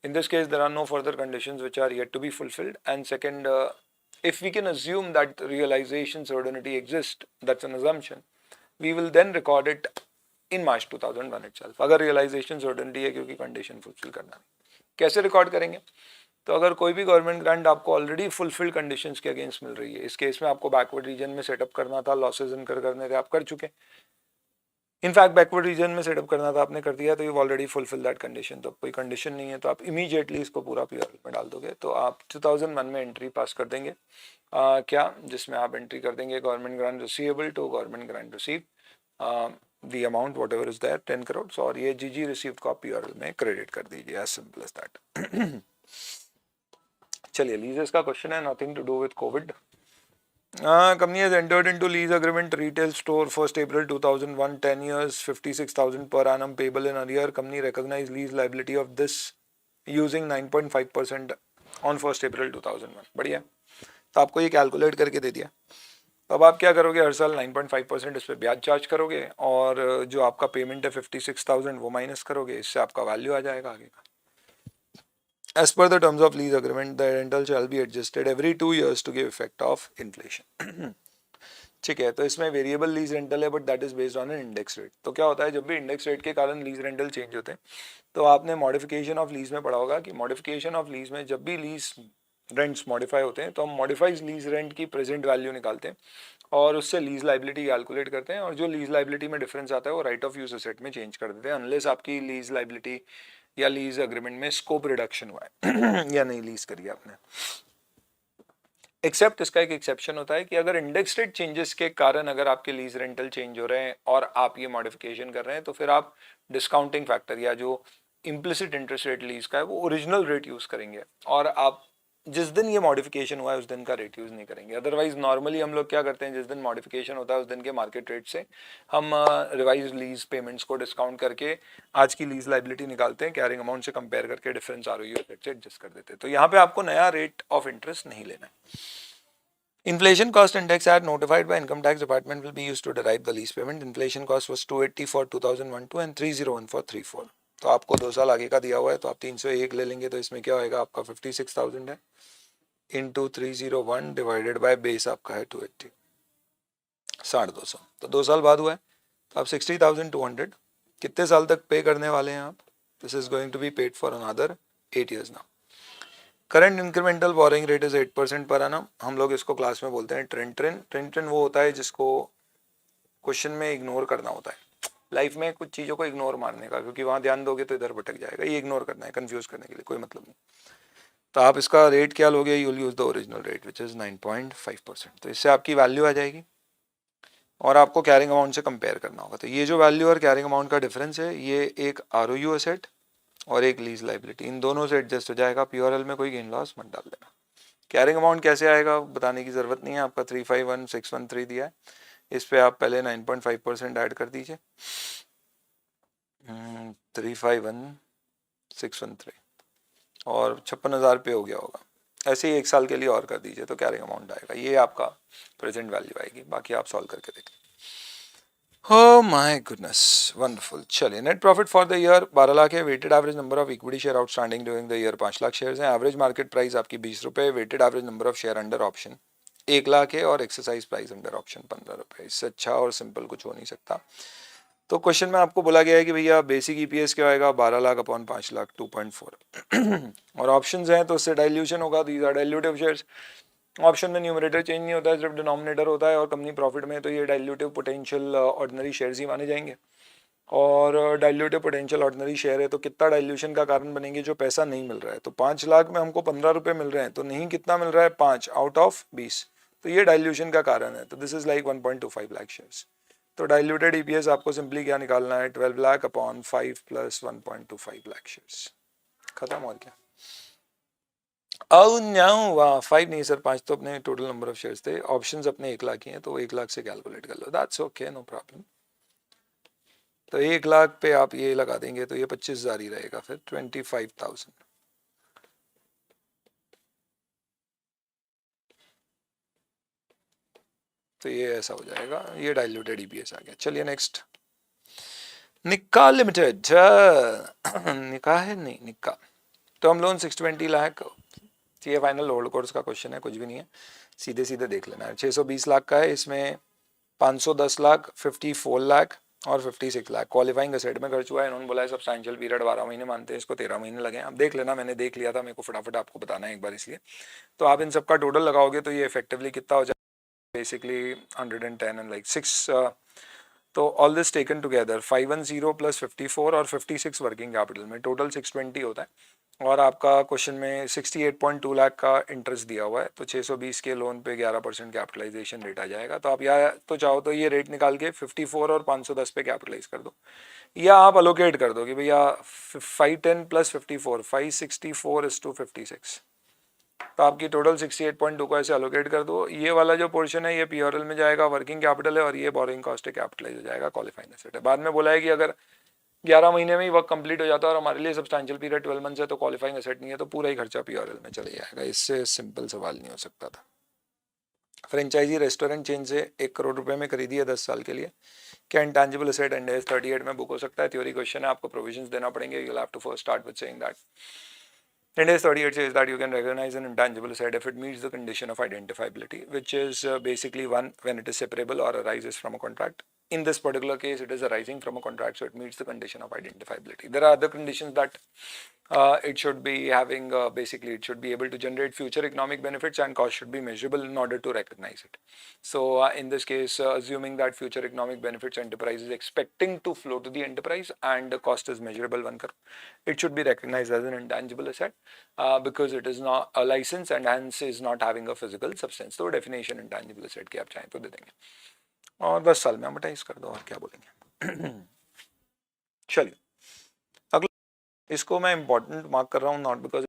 Speaker 1: In this case, there are no further conditions which are yet to be fulfilled. And second, if we can assume that realization certainty exists, that's an assumption, we will then record it in March 2001 itself. अगर realization certainty है क्योंकि condition fulfill करना नहीं, कैसे record करेंगे? तो अगर कोई भी गवर्नमेंट ग्रांट आपको ऑलरेडी फुलफिल्ड कंडीशंस के अगेंस्ट मिल रही है, इस केस में आपको बैकवर्ड रीजन में सेटअप करना था, लॉसेज इनकर करने थे, आप कर चुके। इनफैक्ट बैकवर्ड रीजन में सेटअप करना था, आपने कर दिया, तो you already fulfil that condition. तो कोई कंडीशन नहीं है तो आप इमीडिएटली इसको पूरा पीआरएल में डाल दोगे। तो आप 2001 में एंट्री पास कर देंगे क्या, जिसमें आप एंट्री कर देंगे government grant receivable to government grant receive the amount whatever is that 10 crore, और ये जीजी रिसीव का पीआरएल में क्रेडिट कर दीजिए, एज सिंपल एज दैट। चलिए लीजेस का क्वेश्चन है, nothing to do with Covid. Company has entered into lease agreement retail store 1st April 2001, 10 years, 56,000 per annum payable in arrear. Company recognized lease liability of this using 9.5% on 1st April 2001. बढ़िया। तो आपको ये calculate करके दे दिया। तो अब आप क्या करोगे, हर साल 9.5% इस पर ब्याज चार्ज करोगे, और जो आपका पेमेंट है 56,000 वो माइनस करोगे, इससे आपका वैल्यू आ जाएगा आगे का। As per the terms of lease agreement, the rental shall be adjusted every 2 years to give effect of inflation. ठीक है, तो इसमें वेरिएबल लीज रेंटल है but that is based on an index rate. तो क्या होता है, जब भी इंडेक्स रेट के कारण लीज रेंटल चेंज होते हैं, तो आपने मॉडिफिकेशन ऑफ लीज में पढ़ा होगा कि मॉडिफिकेशन ऑफ लीज में जब भी लीज रेंट्स मॉडिफाई होते हैं तो हम मॉडिफाइज लीज रेंट की प्रेजेंट वैल्यू निकालते हैं और उससे लीज लाइबिलिटी कैलकुलेट करते हैं, और जो लीज लाइबिलिटी में डिफरेंस आता है वो राइट ऑफ यूज एसेट में चेंज कर देते हैं, अनलेस आपकी लीज लाइबिलिटी या लीज अग्रीमेंट में स्कोप रिडक्शन हुआ है या नहीं लीज करी आपने। एक्सेप्ट इसका एक एक्सेप्शन होता है कि अगर इंडेक्स रेट चेंजेस के कारण अगर आपके लीज रेंटल चेंज हो रहे हैं और आप ये मॉडिफिकेशन कर रहे हैं, तो फिर आप डिस्काउंटिंग फैक्टर या जो इम्प्लिसिट इंटरेस्ट रेट लीज का है वो ओरिजिनल रेट यूज करेंगे, और आप जिस दिन ये मॉडिफिकेशन हुआ है उस दिन का रेट यूज नहीं करेंगे। अदरवाइज नॉर्मली हम लोग क्या करते हैं, जिस दिन मॉडिफिकेशन होता है उस दिन के मार्केट रेट से हम रिवाइज लीज पेमेंट्स को डिस्काउंट करके आज की लीज लाइबिलिटी निकालते हैं, कैरिंग अमाउंट से कंपेयर करके डिफरेंस आरओयू रेट से एडजस्ट कर देते हैं। तो यहाँ पे आपको नया रेट ऑफ इंटरेस्ट नहीं लेना है। Inflation cost index as notified by income tax department will be used to derive the lease payment. Inflation cost was 280 for 2001 and 301 for 34। तो आपको 2 साल आगे का दिया हुआ है तो आप 301 ले लेंगे, तो इसमें क्या होएगा, आपका 56,000 है इंटू 301 डिवाइडेड बाय बेस आपका है 280, 250। तो 2 साल बाद हुआ है तो आप 60,200 कितने साल तक पे करने वाले हैं आप? This is going to be paid for another 8 years now. Current incremental borrowing rate is 8% per annum। हम लोग इसको क्लास में बोलते हैं ट्रेंड ट्रेंड। ट्रेंड ट्रेंड वो होता है जिसको क्वेश्चन में इग्नोर करना होता है। लाइफ में कुछ चीज़ों को इग्नोर मारने का, क्योंकि वहाँ ध्यान दोगे तो इधर भटक जाएगा, ये इग्नोर करना है कंफ्यूज करने के लिए, कोई मतलब नहीं। तो आप इसका रेट क्या लोगे, you will use the original rate which is 9.5%। तो इससे आपकी वैल्यू आ जाएगी और आपको कैरिंग अमाउंट से कंपेयर करना होगा। तो ये जो वैल्यू और कैरिंग अमाउंट का डिफरेंस है, ये एक ROU एसेट और एक लीज लाइबिलिटी, इन दोनों से एडजस्ट हो जाएगा। PRL में कोई गेन लॉस मत डाल देना। कैरिंग अमाउंट कैसे आएगा बताने की ज़रूरत नहीं है, आपका 351613 दिया है, इस पे आप पहले 9.5% ऐड कर दीजिए, 351613 और 56,000 पे हो गया होगा। ऐसे ही 1 साल के लिए और कर दीजिए तो कैरिंग अमाउंट आएगा, ये आपका प्रेजेंट वैल्यू आएगी। बाकी आप सॉल्व करके देखें। Oh my goodness, wonderful। चलिए, net profit for the year 12 lakh है। Weighted average number of equity share outstanding during the year 5 lakh shares हैं। एवरेज मार्केट प्राइस आपकी 20 रुपये। Weighted average number of share under option 1 lakh है और exercise price under option 15 रुपये। इससे अच्छा और सिंपल कुछ हो नहीं सकता। तो क्वेश्चन में आपको बोला गया है कि भैया बेसिक EPS क्या आएगा, 12 लाख अपॉन 5 लाख 2.4 और ऑप्शंस हैं तो उससे डाइल्यूशन होगा, these are dilutive shares. Option में न्यूमरेटर चेंज नहीं होता है, सिर्फ डिनोमिनेटर होता है, और कंपनी प्रॉफिट में तो ये डाइल्यूटिव पोटेंशियल ऑर्डिनरी शेयर्स ही माने जाएंगे। और डाइल्यूटिव पोटेंशियल ऑर्डिनरी शेयर है तो कितना डाइल्यूशन का कारण बनेंगे, जो पैसा नहीं मिल रहा है। तो 5 लाख में हमको 15 रुपये मिल रहे हैं, तो नहीं कितना मिल रहा है, 5 आउट ऑफ 20, तो ये डाइल्यूशन का कारण है। तो this is like 1.25 lakh shares. तो डाइल्यूटेड EPS आपको सिंपली क्या निकालना है, 12 lakh upon 5 plus 1.25 lakh shares, खत्म। और क्या, वाह 5 नहीं सर, 5 तो अपने टोटल नंबर ऑफ शेयर्स थे, ऑप्शंस अपने 1 लाख ही हैं, तो 1 लाख से कैलकुलेट कर लो, दैट्स ओके, नो प्रॉब्लम। तो 1 लाख पे आप ये लगा देंगे तो ये 25,000 ही रहेगा, फिर 25,000। तो ये ऐसा हो जाएगा, ये डाइल्यूटेड EPS आ गया। चलिए नेक्स्ट, निक्का लिमिटेड। निक्का है नहीं, निक्का टर्म लोन 620 लाख। ये फाइनल होल्ड कोर्स का क्वेश्चन है, कुछ भी नहीं है, सीधे सीधे देख लेना है। 620 लाख का है, इसमें 510 लाख, 54 लाख और 56 लाख क्वालिफाइंग असेट में खर्च हुआ है। इन्होंने बोला है सब्सटैंशियल पीरियड 12 महीने मानते हैं, इसको 13 महीने लगे। अब देख लेना, मैंने देख लिया था, मेरे को फटाफट आपको बताना है एक बार इसलिए। तो आप इन सब का टोटल लगाओगे तो ये इफेक्टिवली कितना हो जाएगा, बेसिकली 110 एंड लाइक 6। तो all this taken together 510 plus 54 और 56 वर्किंग कैपिटल में टोटल 620 होता है। और आपका क्वेश्चन में 68.2 लाख का इंटरेस्ट दिया हुआ है, तो 620 के लोन पे 11% कैपिटलाइजेशन रेट आ जाएगा। तो आप या तो चाहो तो ये रेट निकाल के 54 और 510 पे कैपिटलाइज कर दो, या आप अलोकेट कर दो कि भैया 510 प्लस 54 564:56। तो आपकी टोटल 68.2 को ऐसे अलोकेट कर दो। ये वाला जो पोर्शन है ये PRL में जाएगा, वर्किंग कैपिटल है, और ये बोरिंग कॉस्ट है, कैपिटलाइज हो जाएगा, क्वालिफाइंग एसेट है। बाद में बोला है कि अगर 11 महीने में ही वर्क कंप्लीट हो जाता है और हमारे लिए सब्सटैंशियल पीरियड 12 मंथ्स है तो क्वालिफाइंग एसेट नहीं है, तो पूरा ही खर्चा PRL में चले जाएगा। इससे सिंपल सवाल नहीं हो सकता था। फ्रेंचाइजी रेस्टोरेंट चेन से 1 करोड़ रुपए में खरीदी है 10 साल के लिए, क्या इंटेंजिबल एसेट एंड AS 38 में बुक हो सकता है? थ्योरी क्वेश्चन है, आपको प्रोविजंस देना पड़ेंगे। You will have to first start with saying that and AS 38 says that you can recognize an intangible asset if it meets the condition of identifiability, which is basically one, when it is separable or arises from a contract. In this particular case, it is arising from a contract, so it meets the condition of identifiability. There are other conditions that it should be having, basically it should be able to generate future economic benefits and cost should be measurable in order to recognize it. So in this case, assuming that future economic benefits enterprise is expecting to flow to the enterprise and the cost is measurable, it should be recognized as an intangible asset because it is not a license and hence is not having a physical substance. तो definition intangible asset की आप चाहें तो दे देंगे और 10 साल में amortize कर दो, और क्या बोलेंगे। चलिए अगला, इसको मैं important मार्क कर रहा हूँ, not because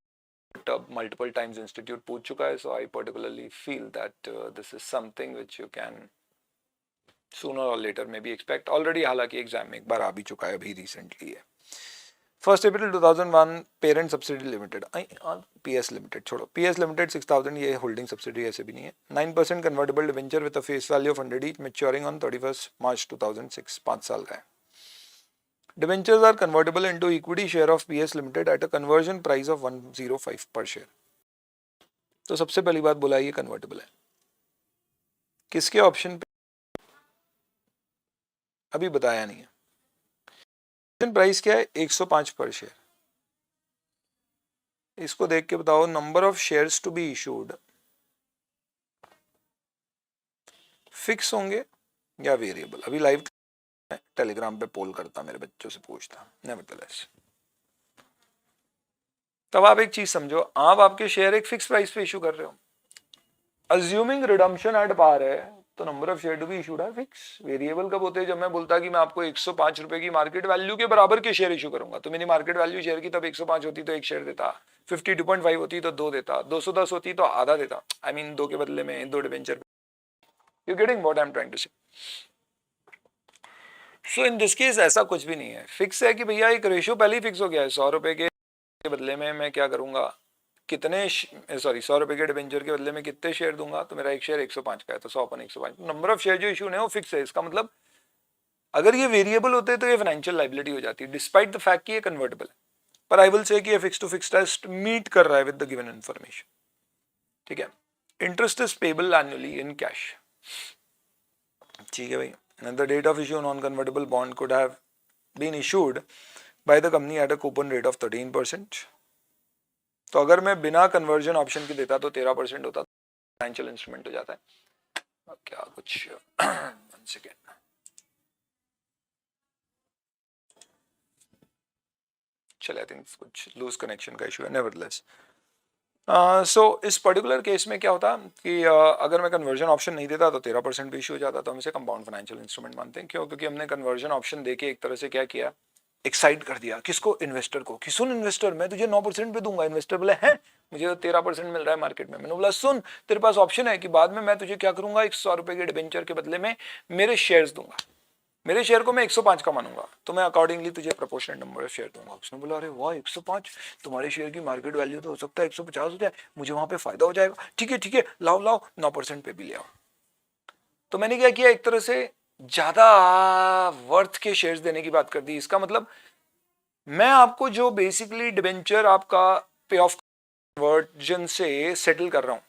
Speaker 1: multiple times institute पूछ चुका है, so I particularly feel that this is something which you can sooner or later maybe expect already, हालांकि एग्जाम में एक बार आ भी चुका है, अभी रिसेंटली है। 1 April 2001 parent subsidy limited, PS limited छोड़ो, PS लिमिटेड 6000, ये होल्डिंग सब्सिडी ऐसे भी नहीं है। 9% convertible debenture with a face value of 100 each, maturing on 31 March 2006, 5 साल का है। Debentures are convertible into equity share of PS limited at a conversion price of 105 per share. तो सबसे पहली बात बोला ये कन्वर्टेबल है, किसके ऑप्शन पे अभी बताया नहीं है। प्राइस क्या है, 105 पर शेयर। इसको देख के बताओ, number of shares to be issued fix होंगे या वेरिएबल? अभी लाइव टेलीग्राम पे पोल करता, मेरे बच्चों से पूछता, नेवरदलेस। तब आप एक चीज समझो, आप आपके शेयर एक फिक्स प्राइस पे इशू कर रहे हो, अज्यूमिंग रिडम्पशन एट पार है, तो number of share to be issued है फिक्स। वेरिएबल कब होते हैं? जब मैं बोलता कि मैं आपको 105 रुपए की मार्केट वैल्यू के बराबर के शेयर इशू करूंगा, तो मेरी मार्केट वैल्यू शेयर की तब 105 होती तो एक शेयर देता, 52.5 होती तो 2 देता, 210 होती तो आधा देता, आई मीन 2 के बदले में 2 debenture. You getting what I am trying to say? So in this case ऐसा कुछ भी नहीं है, फिक्स है कि भैया एक रेशियो पहले ही फिक्स हो गया है, 100 रुपए के बदले में मैं क्या करूंगा, कितने 100 रुपए के डिबेंचर के बदले में कितने शेयर दूंगा, तो मेरा एक शेयर 105 का है, तो 100 अपन 105, नंबर ऑफ शेयर जो इशू है वो फिक्स है। इसका मतलब अगर ये वेरिएबल होते तो ये फाइनेंशियल लाइबिलिटी हो जाती है, डिस्पाइट द फैक्ट कि ये कन्वर्टेबल है, पर आई विल से कि ये fix to fix test meet कर रहा है विद द गिवन इन्फॉर्मेशन। ठीक है, interest is payable annually in cash. ठीक है भाई, and the date of issue non-convertible bond could have been issued by the company at a coupon rate of 13%. तो अगर मैं बिना कन्वर्जन ऑप्शन के देता तो 13% होता, फाइनेंशियल इंस्ट्रूमेंट हो जाता है। क्या कुछ वन सेकेंड, चले, आई थिंक कुछ लूज कनेक्शन का इशू है, नेवरदलेस। सो इस पर्टिकुलर केस में क्या होता कि अगर मैं कन्वर्जन ऑप्शन नहीं देता तो 13% भी इशू हो जाता, तो हम इसे कंपाउंड फाइनेंशियल इंस्ट्रूमेंट मानते हैं। क्यों? क्योंकि हमने कन्वर्जन ऑप्शन देके एक तरह से क्या किया, एक्साइट कर दिया किसको, इन्वेस्टर को, कि सुन इन्वेस्टर मैं तुझे 9% पे दूंगा। इन्वेस्टर बोले हैं मुझे तो 13% मिल रहा है मार्केट में। मैंने बोला सुन तेरे पास ऑप्शन है कि बाद में मैं तुझे क्या करूंगा, 100 रुपए के डिबेंचर के बदले में मेरे शेयर्स दूंगा, मेरे शेयर को मैं 105 का मानूंगा, तो मैं अकॉर्डिंगली तुझे प्रोपोर्शनल नंबर ऑफ शेयर दूंगा। उसने बोला अरे वाह 105, तुम्हारे शेयर की मार्केट वैल्यू तो हो सकता है 150 हो जाए, मुझे वहां पे फायदा हो जाएगा। ठीक है लाओ लाओ 9% पे भी ले आओ। तो मैंने क्या किया, एक तरह से ज्यादा वर्थ के शेयर्स देने की बात कर दी। इसका मतलब मैं आपको जो बेसिकली डिबेंचर आपका पे ऑफ कन्वर्जन से सेटल कर रहा हूं,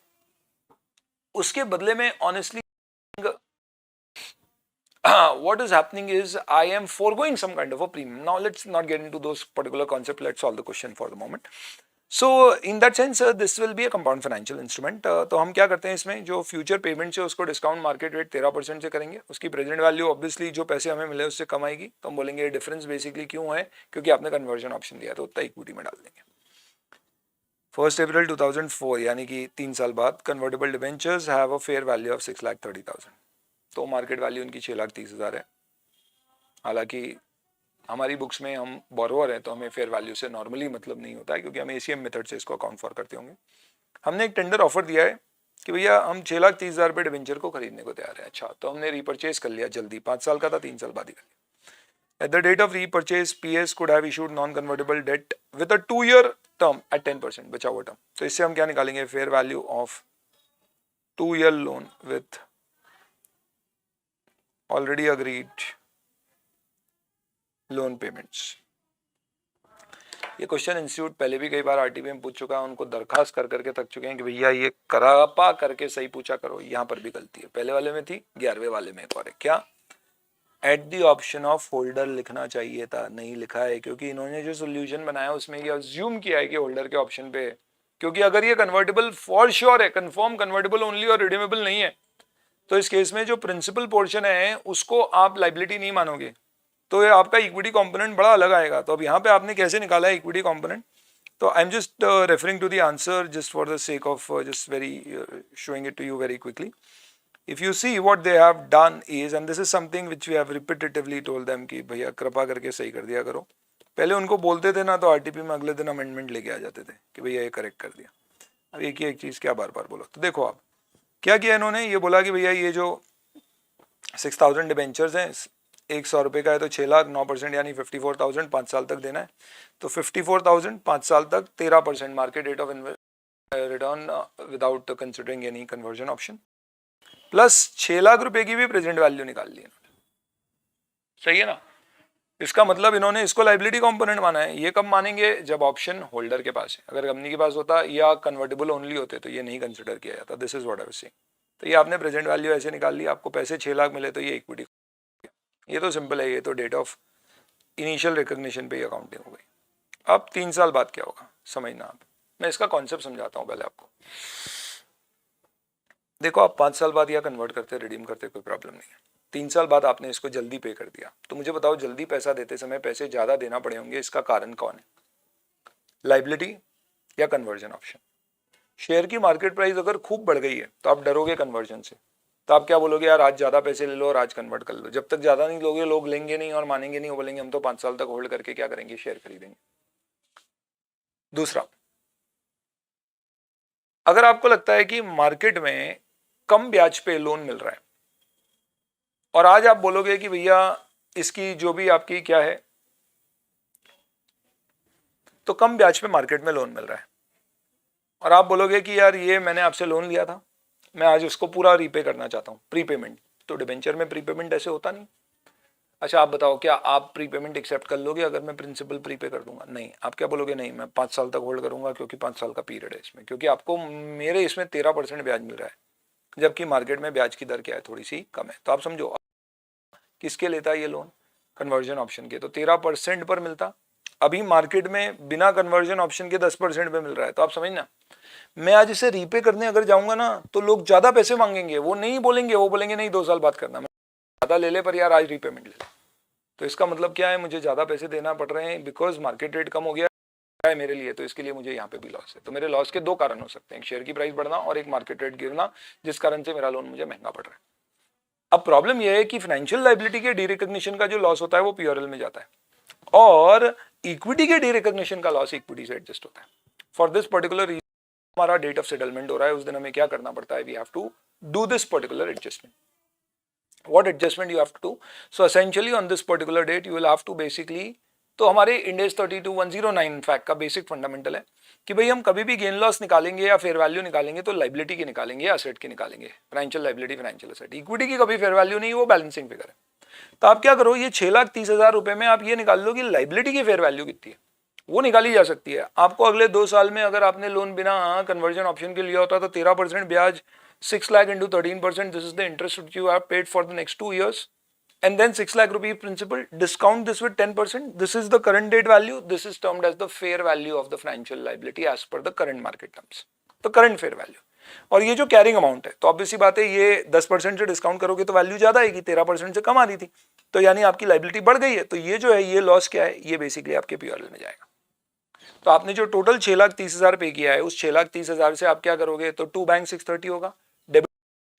Speaker 1: उसके बदले में honestly what is happening is I am foregoing some kind of a premium. Now let's not get into those particular concept. Let's solve the question for the moment. So in that sense this will be a compound financial instrument. तो हम क्या करते हैं इसमें, जो future payment है उसको discount market rate 13% से करेंगे, उसकी प्रेजेंट वैल्यू ऑब्वियसली जो पैसे हमें मिले उससे कम आएगी, तो हम बोलेंगे डिफरेंस बेसिकली क्यों है, क्योंकि आपने कन्वर्जन ऑप्शन दिया तो उतना इक्विटी में डाल देंगे। 1 अप्रैल 2004 यानी कि 3 साल बाद convertible debentures have a fair value of 6,30,000, तो मार्केट वैल्यू उनकी 6,30,000 है। हालांकि हमारी बुक्स में हम बोरोवर हैं तो हमें फेयर वैल्यू से नॉर्मली मतलब नहीं होता है, क्योंकि हम एसीएम मेथड से इसको अकाउंट फॉर करते होंगे। हमने एक टेंडर ऑफर दिया है कि भैया हम 6,30,000 रुपये डिबेंचर को खरीदने को तैयार है। अच्छा, तो हमने रीपरचेज कर लिया जल्दी, 5 साल का था, 3 साल बाद ही कर लिया। At the date of repurchase PS could have issued non convertible debt with a 2-year term at 10%, बचा हुआ टर्म। तो इससे हम क्या निकालेंगे, fair value of 2-year loan with already agreed loan payments. ये क्वेश्चन इंस्टीट्यूट पहले भी कई बार आरटीपी में पूछ चुका है, उनको दरखास्त कर करके थक चुके हैं कि भैया ये करापा करके सही पूछा करो। यहाँ पर भी गलती है, पहले वाले में थी, 11वें वाले में एक और है। क्या at the option of holder लिखना चाहिए था, नहीं लिखा है, क्योंकि इन्होंने जो सोल्यूशन बनाया उसमें ये अज्यूम किया है कि होल्डर के ऑप्शन पे, क्योंकि अगर ये कन्वर्टेबल फॉर श्योर है, कंफर्म कन्वर्टेबल ओनली और रिडीमेबल नहीं है, तो इस केस में जो प्रिंसिपल पोर्शन है उसको आप लाइबिलिटी नहीं मानोगे, तो ये आपका इक्विटी कंपोनेंट बड़ा अलग आएगा। तो अब यहाँ पे आपने कैसे निकाला है इक्विटी कंपोनेंट, तो I am just referring to the answer just for the sake of just very showing it to you very quickly. If you see what they have done is, and this is something which we have repetitively told them कि भैया कृपा करके सही कर दिया करो। पहले उनको बोलते थे ना तो आरटीपी में अगले दिन अमेंडमेंट लेके आ जाते थे कि भैया ये करेक्ट कर दिया। अब एक ही एक चीज़ क्या बार बार बोलो, तो देखो आप क्या किया इन्होंने, ये बोला कि भैया ये जो 6,000 डिबेंचर्स हैं, 100 रुपये का है तो 6 लाख, 9% यानी 54,000 5 साल तक देना है, तो 54,000 5 साल तक 13% market rate of return without considering any conversion option, plus 6 lakh रुपए की भी प्रेजेंट वैल्यू निकाल ली इन्होंने। सही है ना? इसका मतलब इन्होंने इसको लाइबिलिटी कंपोनेंट माना है। ये कब मानेंगे, जब ऑप्शन होल्डर के पास है। अगर कंपनी के पास होता या कन्वर्टेबल ओनली होते तो ये नहीं कंसिडर किया जाता। This is what I was saying. तो ये आपने प्रेजेंट वैल्यू ऐसे निकाल ली, आपको पैसे 6 लाख मिले तो ये इक्विटी, ये तो सिंपल है, ये तो डेट ऑफ इनिशियल रिकॉग्निशन पे ही अकाउंटिंग हो गई। अब 3 साल बाद क्या होगा समझना आप, मैं इसका कॉन्सेप्ट समझाता हूँ पहले आपको। देखो आप 5 साल बाद या कन्वर्ट करते रिडीम करते कोई प्रॉब्लम नहीं है, 3 साल बाद आपने इसको जल्दी पे कर दिया, तो मुझे बताओ जल्दी पैसा देते समय पैसे ज़्यादा देना पड़े होंगे, इसका कारण कौन है? लाइबिलिटी या कन्वर्जन ऑप्शन? शेयर की मार्केट प्राइस अगर खूब बढ़ गई है तो आप डरोगे कन्वर्जन से, तो आप क्या बोलोगे, यार आज ज़्यादा पैसे ले लो और आज कन्वर्ट कर लो। जब तक ज़्यादा नहीं लोगे लोग लेंगे नहीं और मानेंगे नहीं, वो बोलेंगे हम तो 5 साल तक होल्ड करके क्या करेंगे, शेयर खरीदेंगे। दूसरा, अगर आपको लगता है कि मार्केट में कम ब्याज पे लोन मिल रहा है और आज आप बोलोगे कि भैया इसकी जो भी आपकी क्या है, तो कम ब्याज पे मार्केट में लोन मिल रहा है और आप बोलोगे कि यार ये मैंने आपसे लोन लिया था, मैं आज उसको पूरा रीपे करना चाहता हूँ, प्रीपेमेंट। तो डिबेंचर में प्रीपेमेंट ऐसे होता नहीं। अच्छा आप बताओ, क्या आप प्रीपेमेंट एक्सेप्ट कर लोगे अगर मैं प्रिंसिपल प्रीपे कर दूंगा? नहीं। आप क्या बोलोगे, नहीं मैं 5 साल तक होल्ड करूंगा क्योंकि 5 साल का पीरियड है इसमें, क्योंकि आपको मेरे इसमें 13% ब्याज मिल रहा है, जबकि मार्केट में ब्याज की दर क्या है, थोड़ी सी कम है। तो आप समझो किसके लेता है ये लोन, कन्वर्जन ऑप्शन के। तो 13% पर मिलता, अभी मार्केट में बिना कन्वर्जन ऑप्शन के 10% पे मिल रहा है। तो आप समझना, मैं आज इसे रीपे करने अगर जाऊंगा ना तो लोग ज्यादा पैसे मांगेंगे, वो नहीं बोलेंगे, वो बोलेंगे नहीं 2 साल बाद करना, मैं ज्यादा ले ले पर यार आज रीपेमेंट ले ले। तो इसका मतलब क्या है, मुझे ज्यादा पैसे देना पड़ रहे हैं बिकॉज मार्केट रेट कम हो गया है मेरे लिए, तो इसके लिए मुझे यहाँ पे भी लॉस है। तो मेरे लॉस के 2 कारण हो सकते हैं, एक शेयर की प्राइस बढ़ना और एक मार्केट रेट गिरना, जिस कारण से मेरा लोन मुझे महंगा पड़ रहा है। अब प्रॉब्लम यह है कि फाइनेंशियल लाइबिलिटी के डी रिकॉग्निशन का जो लॉस होता है वो पीआरएल में जाता है और इक्विटी के डी रिकॉग्निशन का लॉस इक्विटी से एडजस्ट होता है। फॉर दिस पर्टिकुलर रीजन हमारा डेट ऑफ सेटलमेंट हो रहा है, उस दिन हमें क्या करना पड़ता है, we have to do this particular adjustment. what adjustment you have to do? So essentially on this particular date you will have to basically, तो हमारे इंडेस 32109 फैक्ट का बेसिक फंडामेंटल है कि भाई हम कभी भी गेन लॉस निकालेंगे या फेयर वैल्यू निकालेंगे तो लाइबिलिटी की निकालेंगे या असेट की निकालेंगे, financial liability financial asset. Equity की कभी फेयर वैल्यू नहीं, वो बैलेंसिंग फिगर है। तो आप क्या करो, ये 6,30,000 रुपए में आप ये निकाल लो कि लाइबिलिटी की फेयर वैल्यू कितनी है, वो निकाली जा सकती है। आपको अगले 2 साल में अगर आपने लोन बिना कन्वर्जन ऑप्शन के लिया होता तो 13% ब्याज, 6 lakh into 13%, this is the interest which you have paid for the next 2 years, and then 6 lakh rupee principal, discount this with 10%, this is the current date value, this is termed as the fair value of the financial liability as per the current market terms, तो current fair value। और ये जो carrying amount है, तो obviously बात है ये 10% से डिस्काउंट करोगे तो वैल्यू ज्यादा आएगी, 13% से कम आ रही थी, तो यानी आपकी लाइबिलिटी बढ़ गई है। तो ये जो है, ये लॉस क्या है, ये बेसिकली आपके पीआरएल में जाएगा। तो आपने जो टोटल 6,30,000 पे किया है, उस 6,30,000 से आप क्या करोगे, तो 2 बैंक 630 होगा, डेबिट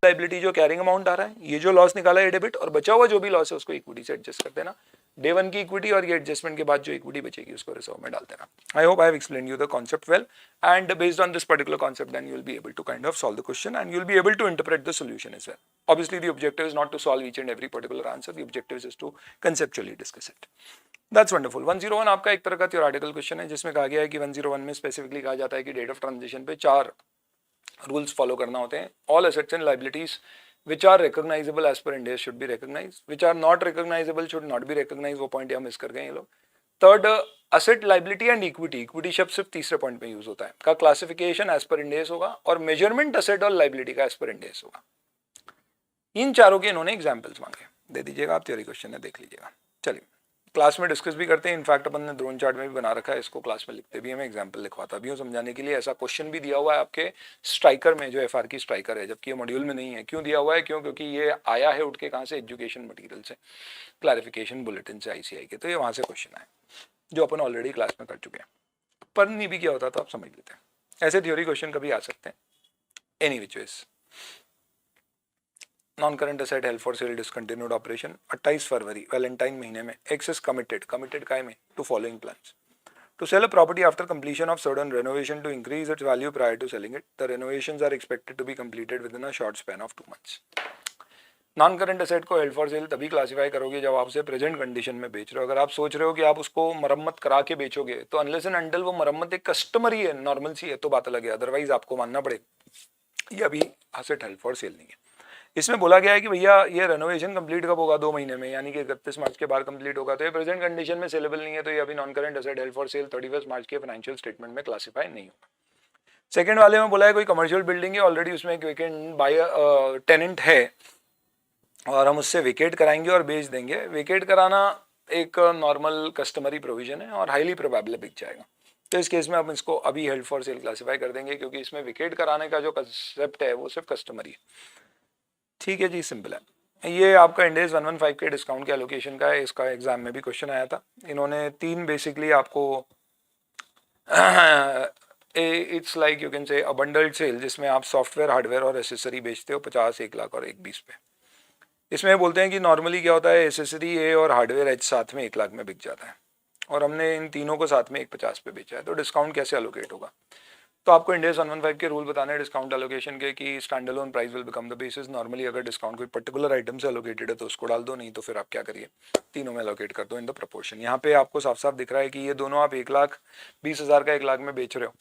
Speaker 1: लाइबिलिटी जो कैरिंग अमाउंट आ रहा है, ये जो लॉस निकाला है डेबिट, और बचा हुआ जो भी लॉस है उसको इक्विटी से एडजस्ट कर देना, डे 1 की इक्विटी, और ये एडजस्टमेंट के बाद जो इक्विटी बचेगी उसको रिजर्व में डाल देना। I hope I have explained you the concept well, and based on this particular concept then you will be able to kind of solve the question and you will be able to interpret the solution as well. Obviously the objective is not to solve each and every particular answer, the objective is to conceptually discuss it. That's wonderful। 101 आपका एक तरह का theoretical question है जिसमें कहा गया है कि 101 में स्पेसिफिकली कहा जाता है कि डेट ऑफ ट्रांजिशन पे 4 रूल्स फॉलो करना होते हैं। All assets and liabilities which are recognizable as per Ind AS should be recognized, which are not recognizable should not be recognized। वो पॉइंट यहाँ मिस कर गए ये लोग। Third, asset liability and equity, equity शब्द सिर्फ तीसरे पॉइंट में यूज होता है, का classification as per Ind AS होगा और मेजरमेंट असेट और लाइबिलिटी का एज पर Ind AS होगा। इन चारों के इन्होंने एग्जाम्पल्स मांगे, दे दीजिएगा, आप थ्योरी क्वेश्चन है देख लीजिएगा। चलिए क्लास में डिस्कस भी करते हैं, इनफैक्ट अपन ने ड्रोन चार्ट में भी बना रखा है, इसको क्लास में लिखते भी हमें एग्जाम्पल लिखवाता भी हूँ समझाने के लिए। ऐसा क्वेश्चन भी दिया हुआ है आपके स्ट्राइकर में, जो एफआर की स्ट्राइकर है, जबकि ये मॉड्यूल में नहीं है। क्यों दिया हुआ है, क्यों, क्योंकि ये आया है उठ के कहाँ से, एजुकेशन मटीरियल से, क्लैरिफिकेशन बुलेटिन से, ICI के, तो ये वहाँ से क्वेश्चन आए जो अपन ऑलरेडी क्लास में कर चुके हैं। पर नहीं भी क्या होता तो आप समझ लेते हैं, ऐसे थ्योरी क्वेश्चन कभी आ सकते हैं। Any which ways, non current asset held for sale discontinued operation, 28 फरवरी वैलेंटाइन महीने में, एक्सेस कमिटेड, कमिटेड काय में, to following plans, to sell a property after completion of certain renovation to increase its value prior to selling it, the renovations are expected to be completed with in a short span of 2 months। Non current asset को held for sale तभी classify करोगे जब आप उसे present condition में बेच रहे हो। अगर आप सोच रहे हो कि आप उसको मरम्मत करा के बेचोगे तो अनलेस एंड अनटिल वो मरम्मत एक कस्टमरी है, नॉर्मल सी है, तो बात अलग है, अदरवाइज आपको मानना पड़ेगा ये अभी असेट हेल्ड फॉर सेल नहीं है। इसमें बोला गया है कि भैया ये रेनोवेशन कंप्लीट कब होगा, 2 महीने में, यानी कि 31 मार्च के बाद कंप्लीट होगा, तो ये प्रेजेंट कंडीशन में सेलेबल नहीं है, तो ये अभी non current asset held for cell 31 मार्च के फाइनेंशियल स्टेटमेंट में क्लासीफाई नहीं होगा। सेकंड वाले में बोला है कोई कमर्शियल बिल्डिंग है, ऑलरेडी उसमें एक वेकेंट बायर टेनेंट है और हम उससे वेकेट कराएंगे और बेच देंगे। वेकेट कराना एक नॉर्मल कस्टमरी प्रोविजन है और हाईली प्रोबेबल बिक जाएगा, तो इस केस में हम इसको अभी हेल्ड फॉर सेल क्लासीफाई कर देंगे, क्योंकि इसमें विकेट कराने का जो कंसेप्ट है वो सिर्फ कस्टमरी है। ठीक है जी, सिंपल है। ये आपका इंडेस 115 के डिस्काउंट के एलोकेशन का है, इसका एग्जाम में भी क्वेश्चन आया था। इन्होंने तीन बेसिकली आपको it's like you can say a bundled cell, जिसमें आप सॉफ्टवेयर, हार्डवेयर और एसेसरी बेचते हो 50, 1 लाख और 1 20 पे। इसमें बोलते हैं कि नॉर्मली क्या होता है, एसेसरी ए और हार्डवेयर एच साथ में 1 लाख में बिक जाता है, और हमने इन तीनों को साथ में 150 पे बेचा है, तो डिस्काउंट कैसे एलोकेट होगा। तो आपको इंडेस 115 के रूल बताने हैं डिस्काउंट एलोकेशन के कि stand alone price will become the basis. Normally अगर डिस्काउंट कोई पर्टिकुलर आइटम से एलोकेटेड है तो उसको डाल दो, नहीं तो फिर आप क्या करिए, तीनों में एलोकेट कर दो इन द प्रोपोर्शन। यहाँ पे आपको साफ साफ दिख रहा है कि ये दोनों आप 1,20,000 का 1 लाख में बेच रहे हो,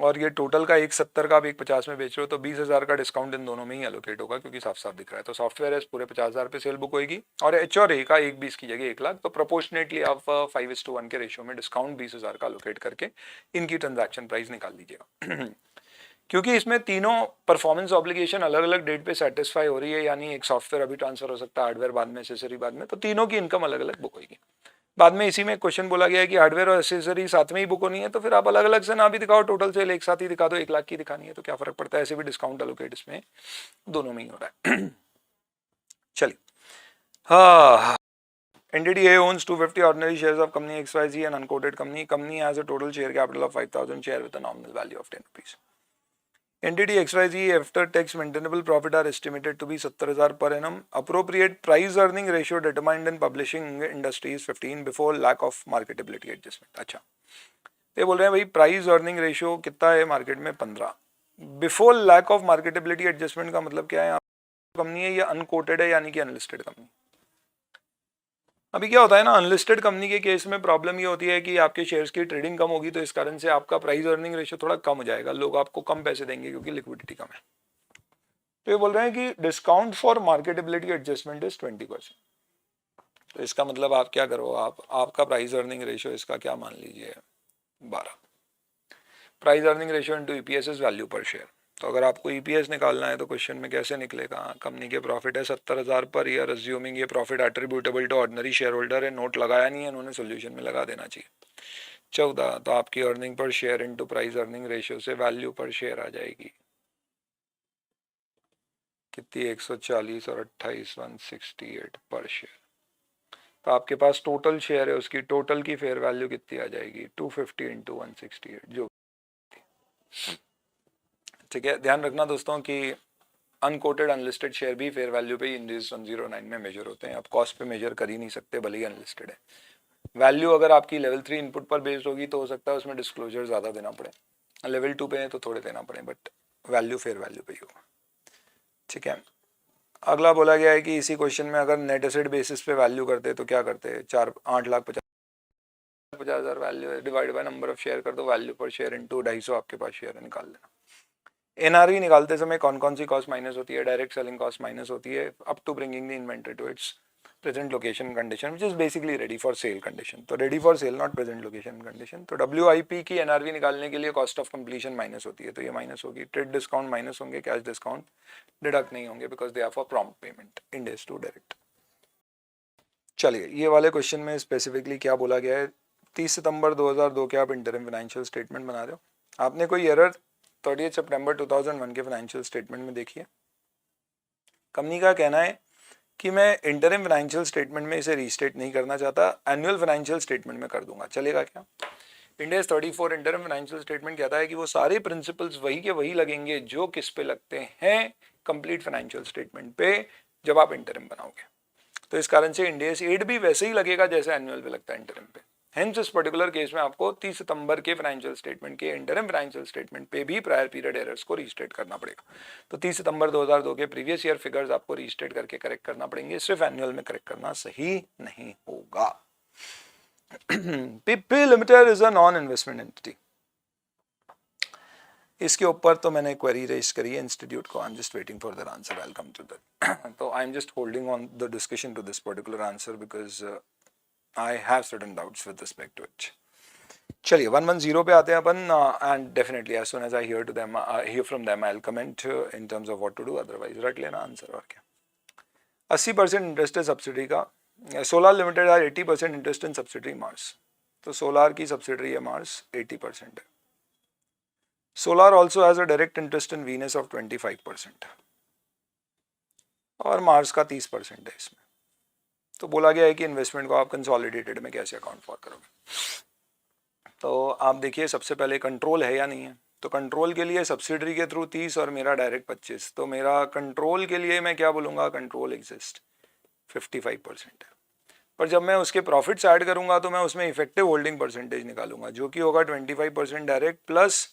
Speaker 1: और ये टोटल का 170 का आप 150 में बेच रहे हो, तो 20,000 का डिस्काउंट इन दोनों में ही एलोकेट होगा, क्योंकि साफ साफ दिख रहा है। तो सॉफ्टवेयर है पूरे 50,000 पे सेल बुक होगी, और एच और ए का 1,20 की जगह 1 लाख, तो प्रोपोर्शनेटली आप 5:1 के रेशियो में डिस्काउंट 20,000 का एलोकेट करके इनकी ट्रांजैक्शन प्राइस निकाल लीजिएगा। क्योंकि इसमें तीनों परफॉर्मेंस ऑब्लिगेशन अलग अलग डेट पे सेटिस्फाई हो रही है, यानी एक सॉफ्टवेयर अभी ट्रांसफर हो सकता है, हार्डवेयर बाद में, एसेसरी बाद में, तो तीनों की इनकम अलग अलग बुक होगी। बाद में इसी में क्वेश्चन बोला गया है कि हार्डवेयर और एसेसरी साथ में ही बुक होनी है, तो फिर आप अलग अलग से ना भी दिखाओ, टोटल सेल एक साथ ही दिखा दो, 1 लाख की दिखानी है तो क्या फर्क पड़ता है, ऐसे भी डिस्काउंट एलोकेट इसमें दोनों में ही हो रहा है। चलिए, हाँ, NDDA owns 250 ordinary shares of company XYZ, an unquoted company. Company has a total share capital of 5,000 share with a nominal value of 10 rupees. Entity XYZ after tax maintainable profit are estimated to be 70,000 per annum. Appropriate price earning ratio determined in publishing industry is 15 before lack of marketability adjustment. अच्छा, ये बोल रहे हैं भाई price earning ratio कितना है market में, 15। Before lack of marketability adjustment का मतलब क्या है, कंपनी है या अनकोटेड है, यानी कि अनलिस्टेड कंपनी। अभी क्या होता है ना, अनलिस्टेड कंपनी के केस में प्रॉब्लम ये होती है कि आपके शेयर्स की ट्रेडिंग कम होगी, तो इस कारण से आपका प्राइस अर्निंग रेशियो थोड़ा कम हो जाएगा, लोग आपको कम पैसे देंगे क्योंकि लिक्विडिटी कम है। तो ये बोल रहे हैं कि discount for marketability adjustment is 20%। तो इसका मतलब आप क्या करो, आपका प्राइस अर्निंग रेशियो इसका क्या मान लीजिए, 12। Price earning ratio into EPS is value पर शेयर। तो अगर आपको ईपीएस निकालना है तो क्वेश्चन में कैसे निकलेगा, कंपनी के प्रॉफिट है 70,000 पर ईयर, अज्यूमिंग ये profit attributable to ordinary share holder है, नोट लगाया नहीं है इन्होंने, सोल्यूशन में लगा देना चाहिए। 14, तो आपकी earning per share into price earning ratio से वैल्यू पर शेयर आ जाएगी कितनी, 140 और 28, 168 पर शेयर। तो आपके पास टोटल शेयर है, उसकी टोटल की फेयर वैल्यू कितनी आ जाएगी, 250 इंटू 168, जो ठीक है। ध्यान रखना दोस्तों कि अनकोटेड अनलिस्टेड शेयर भी फेयर वैल्यू पे इंडेक्स 109 में मेजर होते हैं, आप कॉस्ट पे मेजर कर ही नहीं सकते भले ही अनलिस्टेड है। वैल्यू अगर आपकी लेवल 3 इनपुट पर बेस्ड होगी तो हो सकता है उसमें डिस्क्लोजर ज़्यादा देना पड़े, लेवल 2 पे है तो थोड़े देना पड़े, बट वैल्यू फेयर वैल्यू पे ही होगा, ठीक है। अगला बोला गया है कि इसी क्वेश्चन में अगर नेट एसेट बेसिस पे वैल्यू करते तो क्या करते हैं, 8,50,000 value divide by number of share कर दो, वैल्यू पर शेयर इनटू 250 आपके पास शेयर निकाल लेना। एनआरवी निकालते समय कौन कौन सी कॉस्ट माइनस होती है, डायरेक्ट सेलिंग कॉस्ट माइनस होती है up to bringing the inventory to its present location condition which is basically ready for sale condition. तो ready for sale not present location condition. तो WIP की NRV निकालने के लिए कॉस्ट ऑफ कंप्लीशन माइनस होती है, तो ये माइनस होगी। ट्रेड डिस्काउंट माइनस होंगे, कैश डिस्काउंट डिडक्ट नहीं होंगे because they are for prompt payment in days to direct. चलिए, ये वाले क्वेश्चन में स्पेसिफिकली क्या बोला गया है, 30 सितंबर 2002 के आप इंटरिम फाइनेंशियल स्टेटमेंट बना रहे हो, आपने कोई एरर 30 सितंबर 2001 के फाइनेंशियल स्टेटमेंट में देखिए। कंपनी का कहना है कि मैं इंटरिम फाइनेंशियल स्टेटमेंट में इसे रीस्टेट नहीं करना चाहता, एनुअल फाइनेंशियल स्टेटमेंट में कर दूंगा, चलेगा क्या। इंडेस 34 इंटरिम फाइनेंशियल स्टेटमेंट कहता है कि वो सारे प्रिंसिपल्स वही के वही लगेंगे जो किस पे लगते हैं, कंप्लीट फाइनेंशियल स्टेटमेंट पे जब आप इंटरिम बनाओगे। तो इस कारण से इंडेस 8 भी वैसे ही लगेगा जैसे एनुअल पे लगता है इंटरिम पे। हेंस इस पर्टिकुलर केस में आपको 30 सितंबर के फाइनेंशियल स्टेटमेंट के इंटरिम फाइनेंशियल स्टेटमेंट पे भी प्रायर पीरियड एरर्स को रीस्टेट करना पड़ेगा। तो 30 सितंबर 2002 के प्रीवियस ईयर फिगर्स आपको रीस्टेट करके करेक्ट करना पड़ेंगे, सिर्फ एनुअल में करेक्ट करना सही नहीं होगा। PP limited is a non investment entity. इसके ऊपर तो मैंने क्वेरी रेज करी है इंस्टीट्यूट को, I am just waiting for their answer, I will come to that. तो I am just holding on the discussion to this particular answer because I have certain doubts with respect to it. चलिए 110 पे आते हैं अपन, and definitely as soon as I hear from them I'll comment in terms of what to do, otherwise रट लेना answer और क्या। 80% interest है subsidy का, सोलार लिमिटेड है 80% इंटरेस्ट इन सब्सिडरी मार्स। तो सोलार की सब्सिडरी है मार्स 80% है। Solar also has a direct interest in Venus of 25%।
Speaker 2: और मार्स का 30% है इसमें। तो बोला गया है कि इन्वेस्टमेंट को आप कंसोलिडेटेड में कैसे अकाउंट फॉर करोगे। तो आप देखिए सबसे पहले कंट्रोल है या नहीं है। तो कंट्रोल के लिए सब्सिडरी के थ्रू 30 और मेरा डायरेक्ट 25। तो मेरा कंट्रोल के लिए मैं क्या बोलूँगा, कंट्रोल एग्जिस्ट 55% है। पर जब मैं उसके प्रॉफिट्स ऐड करूंगा तो मैं उसमें इफेक्टिव होल्डिंग परसेंटेज निकालूंगा, जो कि होगा 25% डायरेक्ट प्लस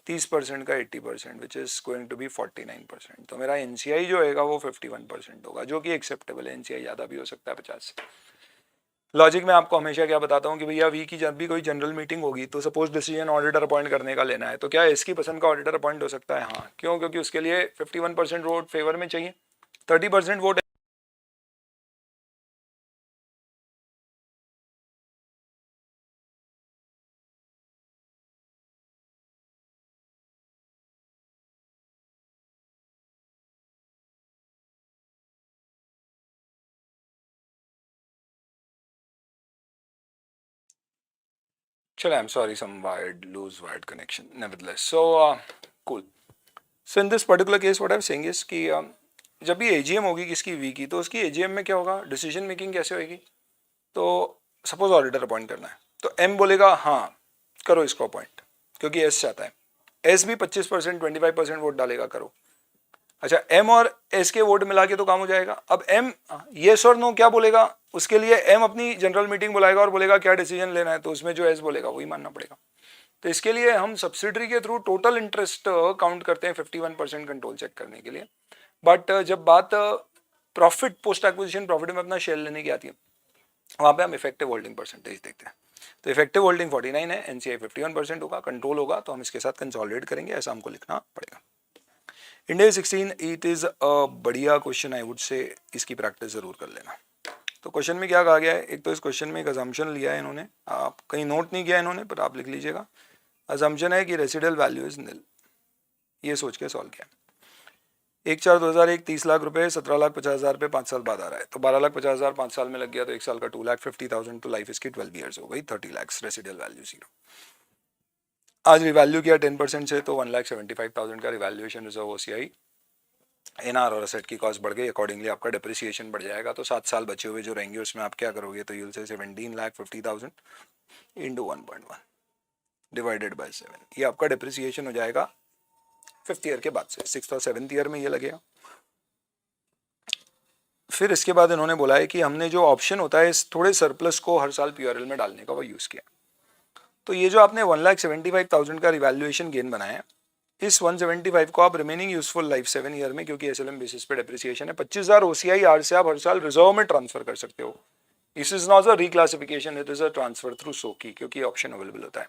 Speaker 2: 30% का 80%, which is going to be 49%। तो मेरा एनसीआई जो होगा वो 51% होगा, जो कि एक्सेप्टेबल है। एनसीआई ज़्यादा भी हो सकता है 50 से। लॉजिक में आपको हमेशा क्या बताता हूँ कि भैया वी की जब भी कोई जनरल मीटिंग होगी तो सपोज डिसीजन ऑडिटर अपॉइंट करने का लेना है, तो क्या इसकी पसंद का ऑडिटर अपॉइंट हो सकता है? हाँ। क्यों? क्योंकि उसके लिए 51% वोट फेवर में चाहिए, 30% vote. Chale, I'm sorry, some loose wired connection. Nevertheless, so cool. So in this particular case, what I'm saying is कि जब भी एजीएम होगी किसकी, वी की, तो उसकी एजीएम में क्या होगा, डिसीजन मेकिंग कैसे होगी। तो सपोज ऑडिटर अपॉइंट करना है, तो एम बोलेगा हाँ करो इसको अपॉइंट, क्योंकि एस चाहता है। एस भी 25% 25% वोट डालेगा, करो। अच्छा, एम और एस के वोट मिला के तो काम हो जाएगा। अब एम येस और नो क्या बोलेगा, उसके लिए एम अपनी जनरल मीटिंग बुलाएगा और बोलेगा क्या डिसीजन लेना है, तो उसमें जो एस बोलेगा वही मानना पड़ेगा। तो इसके लिए हम सब्सिडरी के थ्रू टोटल इंटरेस्ट काउंट करते हैं 51% कंट्रोल चेक करने के लिए। बट जब बात प्रॉफिट, पोस्ट एक्विजिशन प्रॉफिट में अपना शेयर लेने की आती है, वहाँ पे हम इफेक्टिव होल्डिंग परसेंटेज देखते हैं। तो इफेक्टिव होल्डिंग 49 है, एनसीआई 51% होगा, कंट्रोल होगा, तो हम इसके साथ कंसोलिडेट करेंगे, ऐसा हमको लिखना पड़ेगा। इंडिया 16 इट इज़ अ बढ़िया क्वेश्चन, आई वुड से इसकी प्रैक्टिस ज़रूर कर लेना। तो क्वेश्चन में क्या कहा गया है, एक तो इस क्वेश्चन में एक अजम्पशन लिया है इन्होंने, आप कहीं नोट नहीं किया इन्होंने पर आप लिख लीजिएगा। अजम्पशन है कि रेसिडुअल वैल्यू इज निल, ये सोच के सॉल्व किया। 1/4/2001 30 लाख रुपए, 17,50,000 रुपये 5 साल बाद आ रहा है, तो 12,50,000 5 साल में लग गया, तो 1 साल का 2,50,000, तो लाइफ इसकी 12 ईयर्स हो गई, 30 लाख रेसिडुअल वैल्यू 0। आज रिवैल्यू किया 10% से, तो 1,75,000 का रिवैल्यूएशन रिजर्व ओसीआई एनआर और असेट की कॉस्ट बढ़ गई, अकॉर्डिंगली आपका डिप्रिसिएशन बढ़ जाएगा। तो 7 साल बचे हुए जो रहेंगे उसमें आप क्या करोगे, तो यूल से 17,50,000 इंटू 1.1 डिवाइडेड बाय 7, ये आपका डिप्रिसिएशन हो जाएगा 5th ईयर के बाद से, 6th और 7th ईयर में ये लगेगा। फिर इसके बाद इन्होंने बोला है कि हमने जो ऑप्शन होता है इस थोड़े सरप्लस को हर साल पीआरएल में डालने का वो यूज़ किया। तो ये जो आपने 1,75,000 का रिवैल्यूएशन गेन बनाया है, इस 175 को आप रिमेनिंग यूजफुल लाइफ 7 ईयर में, क्योंकि एसएलएम बेसिस पे डेप्रिसिएशन है, 25,000 ओसीआई आर से आप हर साल रिजर्व में ट्रांसफर कर सकते हो। This is not a reclassification, it is a transfer through सोकी, क्योंकि ऑप्शन अवेलेबल होता है।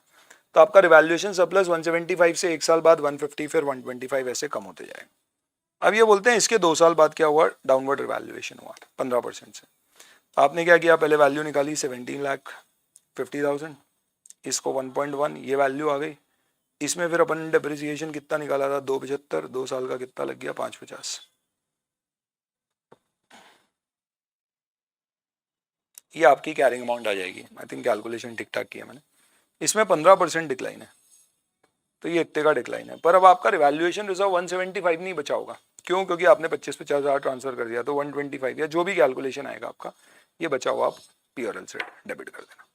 Speaker 2: तो आपका रिवैल्यूएशन सरप्लस 175 से 1 साल बाद 150, फिर 125 ऐसे कम होते जाएगा। अब ये बोलते हैं इसके 2 साल बाद क्या हुआ, डाउनवर्ड रिवैल्यूएशन हुआ 15% से। आपने क्या किया, पहले वैल्यू निकाली 17,50,000, इसको 1.1 ये वैल्यू आ गई, इसमें फिर अपन डेप्रिसिएशन कितना निकाला था, 275, 2 साल का कितना लग गया, 550। ये आपकी कैरिंग अमाउंट आ जाएगी। आई थिंक कैलकुलेशन ठीक ठाक किया मैंने। इसमें 15% डिक्लाइन है, तो ये इतने का डिक्लाइन है। पर अब आपका रिवैल्यूएशन रिजर्व 175 नहीं बचा होगा, क्यों? क्योंकि आपने 25-50 हज़ार ट्रांसफर कर दिया, तो 125 या जो भी कैलकुलेशन आएगा आपका, ये बचा हुआ आप पीआरएल से डेबिट कर देना।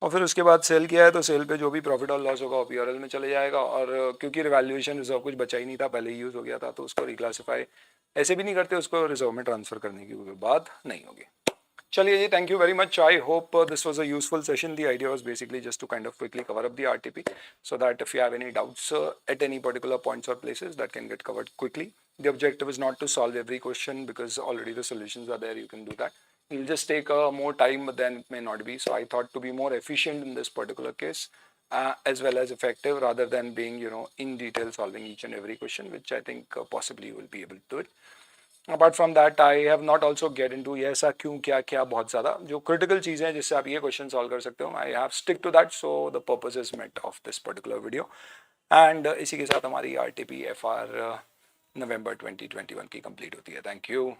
Speaker 2: और फिर उसके बाद सेल किया है, तो सेल पे जो भी प्रॉफिट और लॉस होगा वो पीआरएल में चले जाएगा। और क्योंकि रिवैल्यूएशन रिजर्व कुछ बचा ही नहीं था, पहले ही यूज़ हो गया था, तो उसको रिक्लासीफाई ऐसे भी नहीं करते, उसको रिजर्व में ट्रांसफर करने की बात नहीं होगी। चलिए जी, thank you very much. I hope this was a useful session. The idea was basically just to kind of quickly cover up the RTP, so that if you have any doubts at any particular points or places, that can get covered quickly. The objective is not to solve every question, because already the solutions are there, you can do that. It will just take more time, but then it may not be. So I thought to be more efficient in this particular case, as well as effective, rather than being, you know, in detail solving each and every question, which I think possibly you will be able to do it. Apart from that I have not also get in to ये ऐसा क्यों क्या क्या बहुत ज़्यादा जो critical चीज़ें हैं जिससे आप ये क्वेश्चन सॉल्व कर सकते हो, I have stick to that, so the purpose is met of this particular video. And इसी के साथ हमारी RTP FR नवंबर 2021 की कंप्लीट होती है। Thank you.